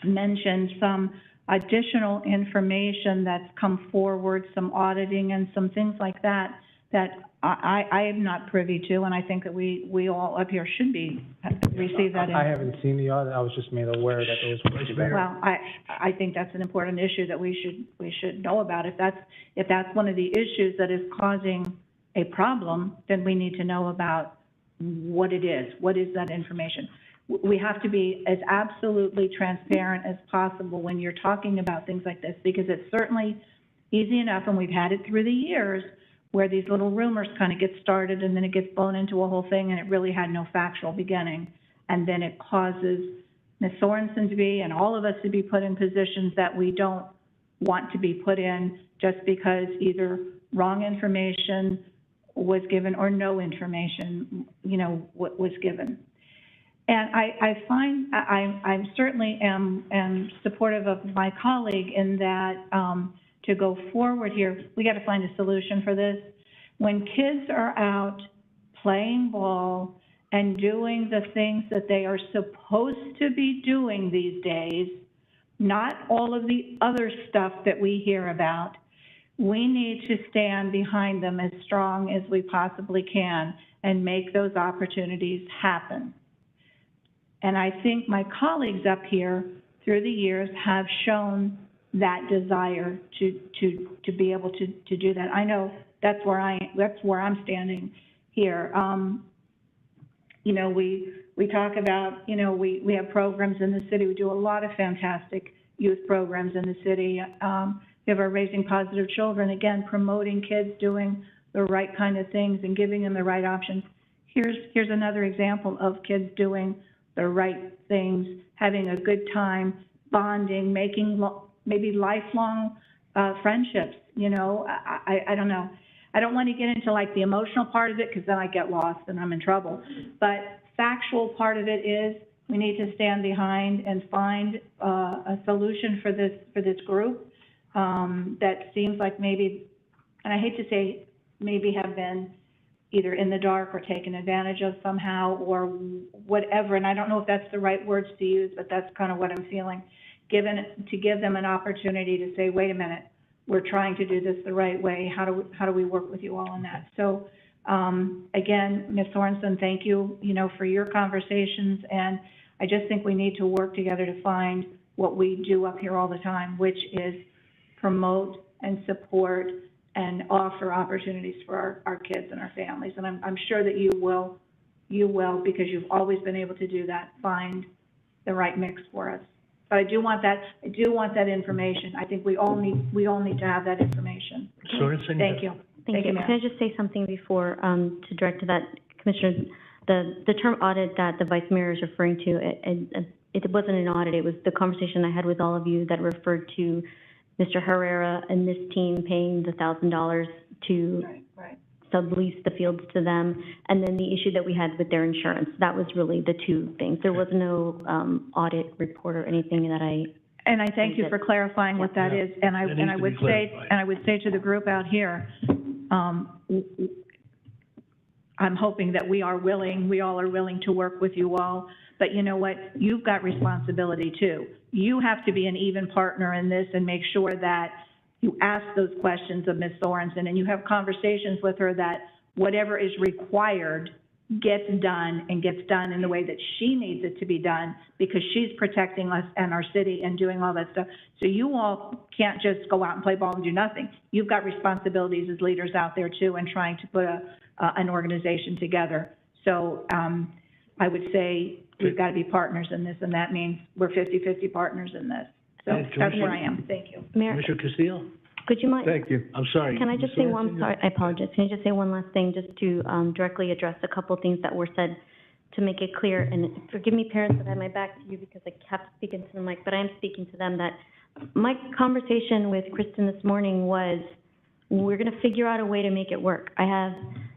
mentioned some additional information that's come forward, some auditing and some things like that I am not privy to, and I think that we all up here should receive that. I haven't seen the audit. I was just made aware that there was. Well, I think that's an important issue that we should know about. If that's one of the issues that is causing a problem, then we need to know about what it is. What is that information? We have to be as absolutely transparent as possible when you're talking about things like this, because it's certainly easy enough, and we've had it through the years, where these little rumors kind of get started and then it gets blown into a whole thing and it really had no factual beginning. And then it causes Ms. Sorensen to be, and all of us to be put in positions that we don't want to be put in, just because either wrong information was given or no information, was given. And I find, I'm certainly am supportive of my colleague in that, to go forward here, we gotta find a solution for this. When kids are out playing ball and doing the things that they are supposed to be doing these days, not all of the other stuff that we hear about, we need to stand behind them as strong as we possibly can and make those opportunities happen. And I think my colleagues up here through the years have shown that desire to be able to do that. I know that's where I'm standing here. You know, we talk about, you know, we have programs in the city. We do a lot of fantastic youth programs in the city. We have our Raising Positive Children, again, promoting kids doing the right kind of things and giving them the right options. Here's another example of kids doing the right things, having a good time, bonding, making maybe lifelong friendships, you know. I don't know. I don't want to get into like the emotional part of it because then I get lost and I'm in trouble. But factual part of it is we need to stand behind and find a solution for this group that seems like maybe, and I hate to say maybe have been either in the dark or taken advantage of somehow or whatever. And I don't know if that's the right words to use, but that's kind of what I'm feeling. To give them an opportunity to say, wait a minute, we're trying to do this the right way. How do we work with you all on that? So again, Ms. Sorensen, thank you, you know, for your conversations. And I just think we need to work together to find what we do up here all the time, which is promote and support and offer opportunities for our kids and our families. And I'm sure that you will, because you've always been able to do that, find the right mix for us. But I do want that information. I think we all need to have that information. Sorensen? Thank you. Thank you. Mayor. Can I just say something before, to direct to that, Commissioner? The term audit that the Vice Mayor is referring to, it wasn't an audit, it was the conversation I had with all of you that referred to Mr. Herrera and this team paying the $1,000 to sublease the fields to them, and then the issue that we had with their insurance. That was really the two things. There was no audit report or anything that I. And I thank you for clarifying what that is. And I would say to the group out here, I'm hoping that we all are willing to work with you all. But you know what? You've got responsibility too. You have to be an even partner in this and make sure that you ask those questions of Ms. Sorensen and you have conversations with her that whatever is required gets done and gets done in the way that she needs it to be done, because she's protecting us and our city and doing all that stuff. So you all can't just go out and play ball and do nothing. You've got responsibilities as leaders out there too, and trying to put an organization together. So I would say we've got to be partners in this, and that means we're 50-50 partners in this. So that's where I am. Thank you. Mayor, Commissioner Castillo? could you mind? Thank you. I'm sorry. Can I just say one, sorry, I apologize. Can I just say one last thing, just to directly address a couple things that were said to make it clear? And forgive me, parents, that I had my back to you because I kept speaking to the mic, but I am speaking to them. That my conversation with Kristen this morning was, we're going to figure out a way to make it work. I have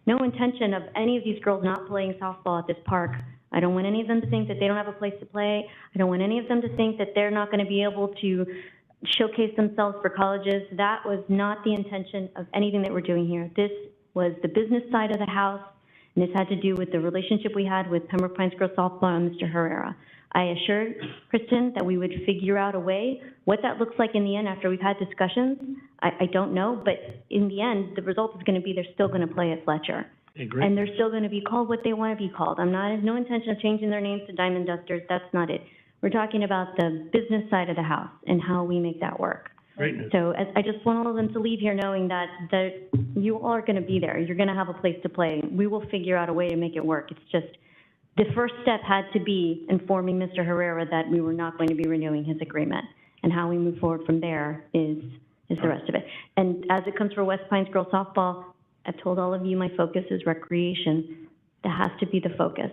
no intention of any of these girls not playing softball at this park. I don't want any of them to think that they don't have a place to play. I don't want any of them to think that they're not going to be able to showcase themselves for colleges. That was not the intention of anything that we're doing here. This was the business side of the house, and this had to do with the relationship we had with Pembroke Pines Girls Softball and Mr. Herrera. I assured Kristen that we would figure out a way. What that looks like in the end after we've had discussions, I don't know, but in the end, the result is going to be they're still going to play at Fletcher. And they're still going to be called what they want to be called. I have no intention of changing their names to Diamond Dusters. That's not it. We're talking about the business side of the house and how we make that work. So I just want all of them to leave here knowing that you all are going to be there. You're going to have a place to play. We will figure out a way to make it work. It's just the first step had to be informing Mr. Herrera that we were not going to be renewing his agreement. And how we move forward from there is the rest of it. And as it comes for West Pines Girls Softball, I've told all of you my focus is recreation. That has to be the focus.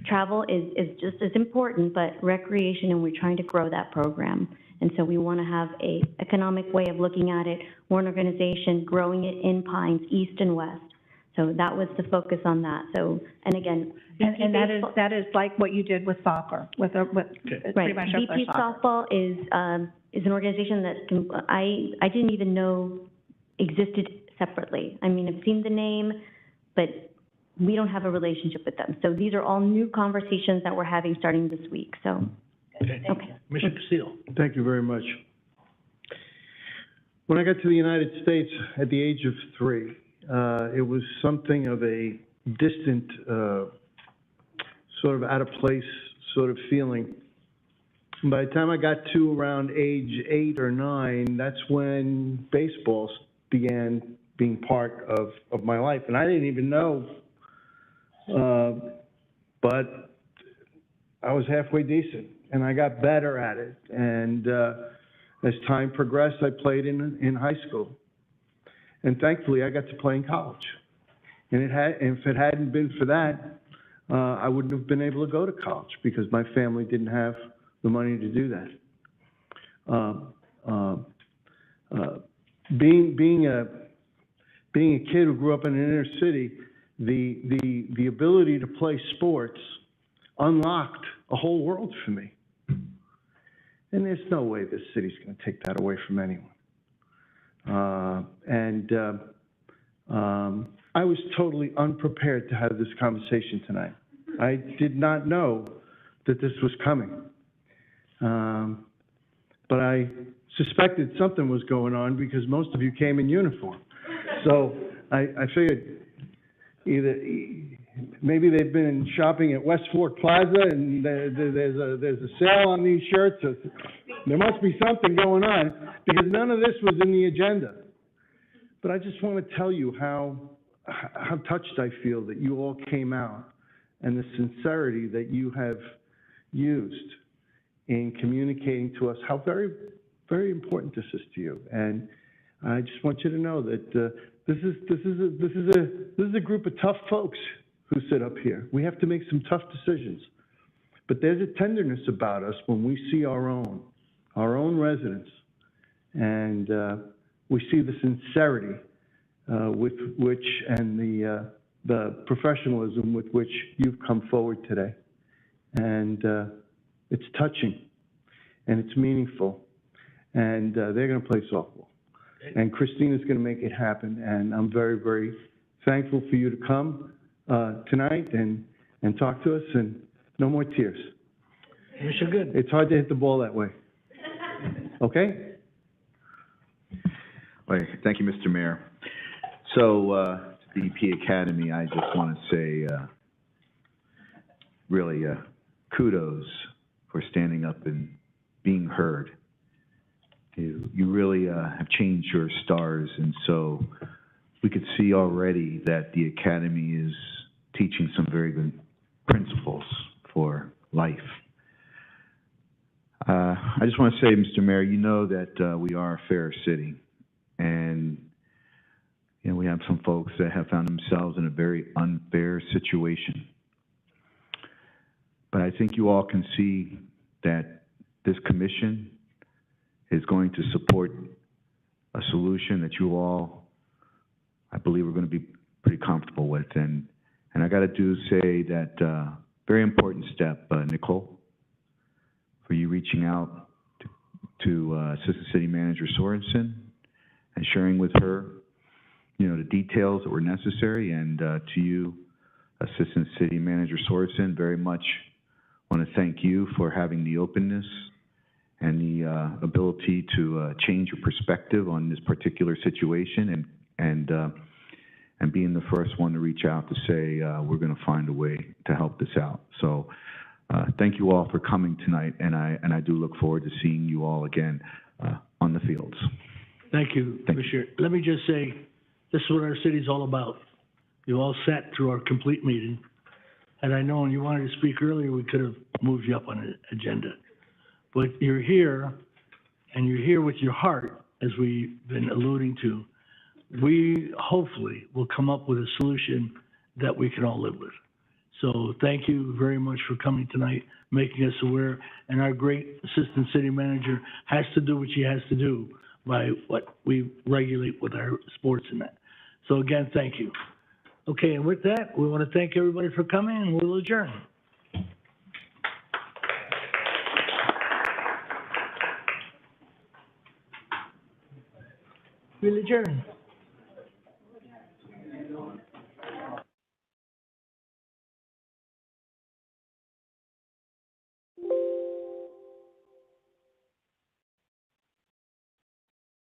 Travel is just as important, but recreation, and we're trying to grow that program. And so we want to have a economic way of looking at it. We're an organization growing it in Pines, east and west. So that was the focus on that. So, and again, And that is like what you did with soccer, with pretty right. much BP softball is an organization that I didn't even know existed separately. I mean, I've seen the name, but we don't have a relationship with them. So these are all new conversations that we're having starting this week, so. Okay. Commissioner Castillo. Thank you very much. When I got to the United States at the age of 3, it was something of a distant, sort of out of place sort of feeling. By the time I got to around age 8 or 9, that's when baseball began being part of my life. And I didn't even know, but I was halfway decent, and I got better at it. And as time progressed, I played in high school. And thankfully, I got to play in college. And if it hadn't been for that, I wouldn't have been able to go to college because my family didn't have the money to do that. Being a kid who grew up in an inner city, the ability to play sports unlocked a whole world for me. And there's no way this city's going to take that away from anyone. I was totally unprepared to have this conversation tonight. I did not know that this was coming. But I suspected something was going on because most of you came in uniform. So I figured either maybe they've been shopping at West Fork Plaza and there's a sale on these shirts. There must be something going on because none of this was in the agenda. But I just want to tell you how touched I feel that you all came out and the sincerity that you have used in communicating to us how very, very important this is to you. And I just want you to know that this is a group of tough folks who sit up here. We have to make some tough decisions. But there's a tenderness about us when we see our own residents, and we see the sincerity with which and the professionalism with which you've come forward today. And it's touching, and it's meaningful, and they're going to play softball. And Christina's going to make it happen, and I'm very, very thankful for you to come tonight and talk to us, and no more tears. You're good. It's hard to hit the ball that way. Okay? Well, thank you, Mr. Mayor. So, to BP Academy, I just want to say, really, kudos for standing up and being heard. You really have changed your stars, and so we could see already that the Academy is teaching some very good principles for life. I just want to say, Mr. Mayor, you know that we are a fair city, and we have some folks that have found themselves in a very unfair situation. But I think you all can see that this commission is going to support a solution that you all, I believe, are going to be pretty comfortable with. And I got to say that very important step, Nicole, for you reaching out to Assistant City Manager Sorensen and sharing with her, the details that were necessary. And to you, Assistant City Manager Sorensen, very much want to thank you for having the openness and the ability to change your perspective on this particular situation and being the first one to reach out to say, we're going to find a way to help this out. So thank you all for coming tonight, and I do look forward to seeing you all again on the fields. Thank you, Commissioner. Let me just say, this is what our city's all about. You all sat through our complete meeting. Had I known you wanted to speak earlier, we could have moved you up on the agenda. But you're here, and you're here with your heart, as we've been alluding to. We hopefully will come up with a solution that we can all live with. So thank you very much for coming tonight, making us aware. And our great Assistant City Manager has to do what she has to do by what we regulate with our sports and that. So again, thank you. Okay, and with that, we want to thank everybody for coming, and we'll adjourn. We'll adjourn.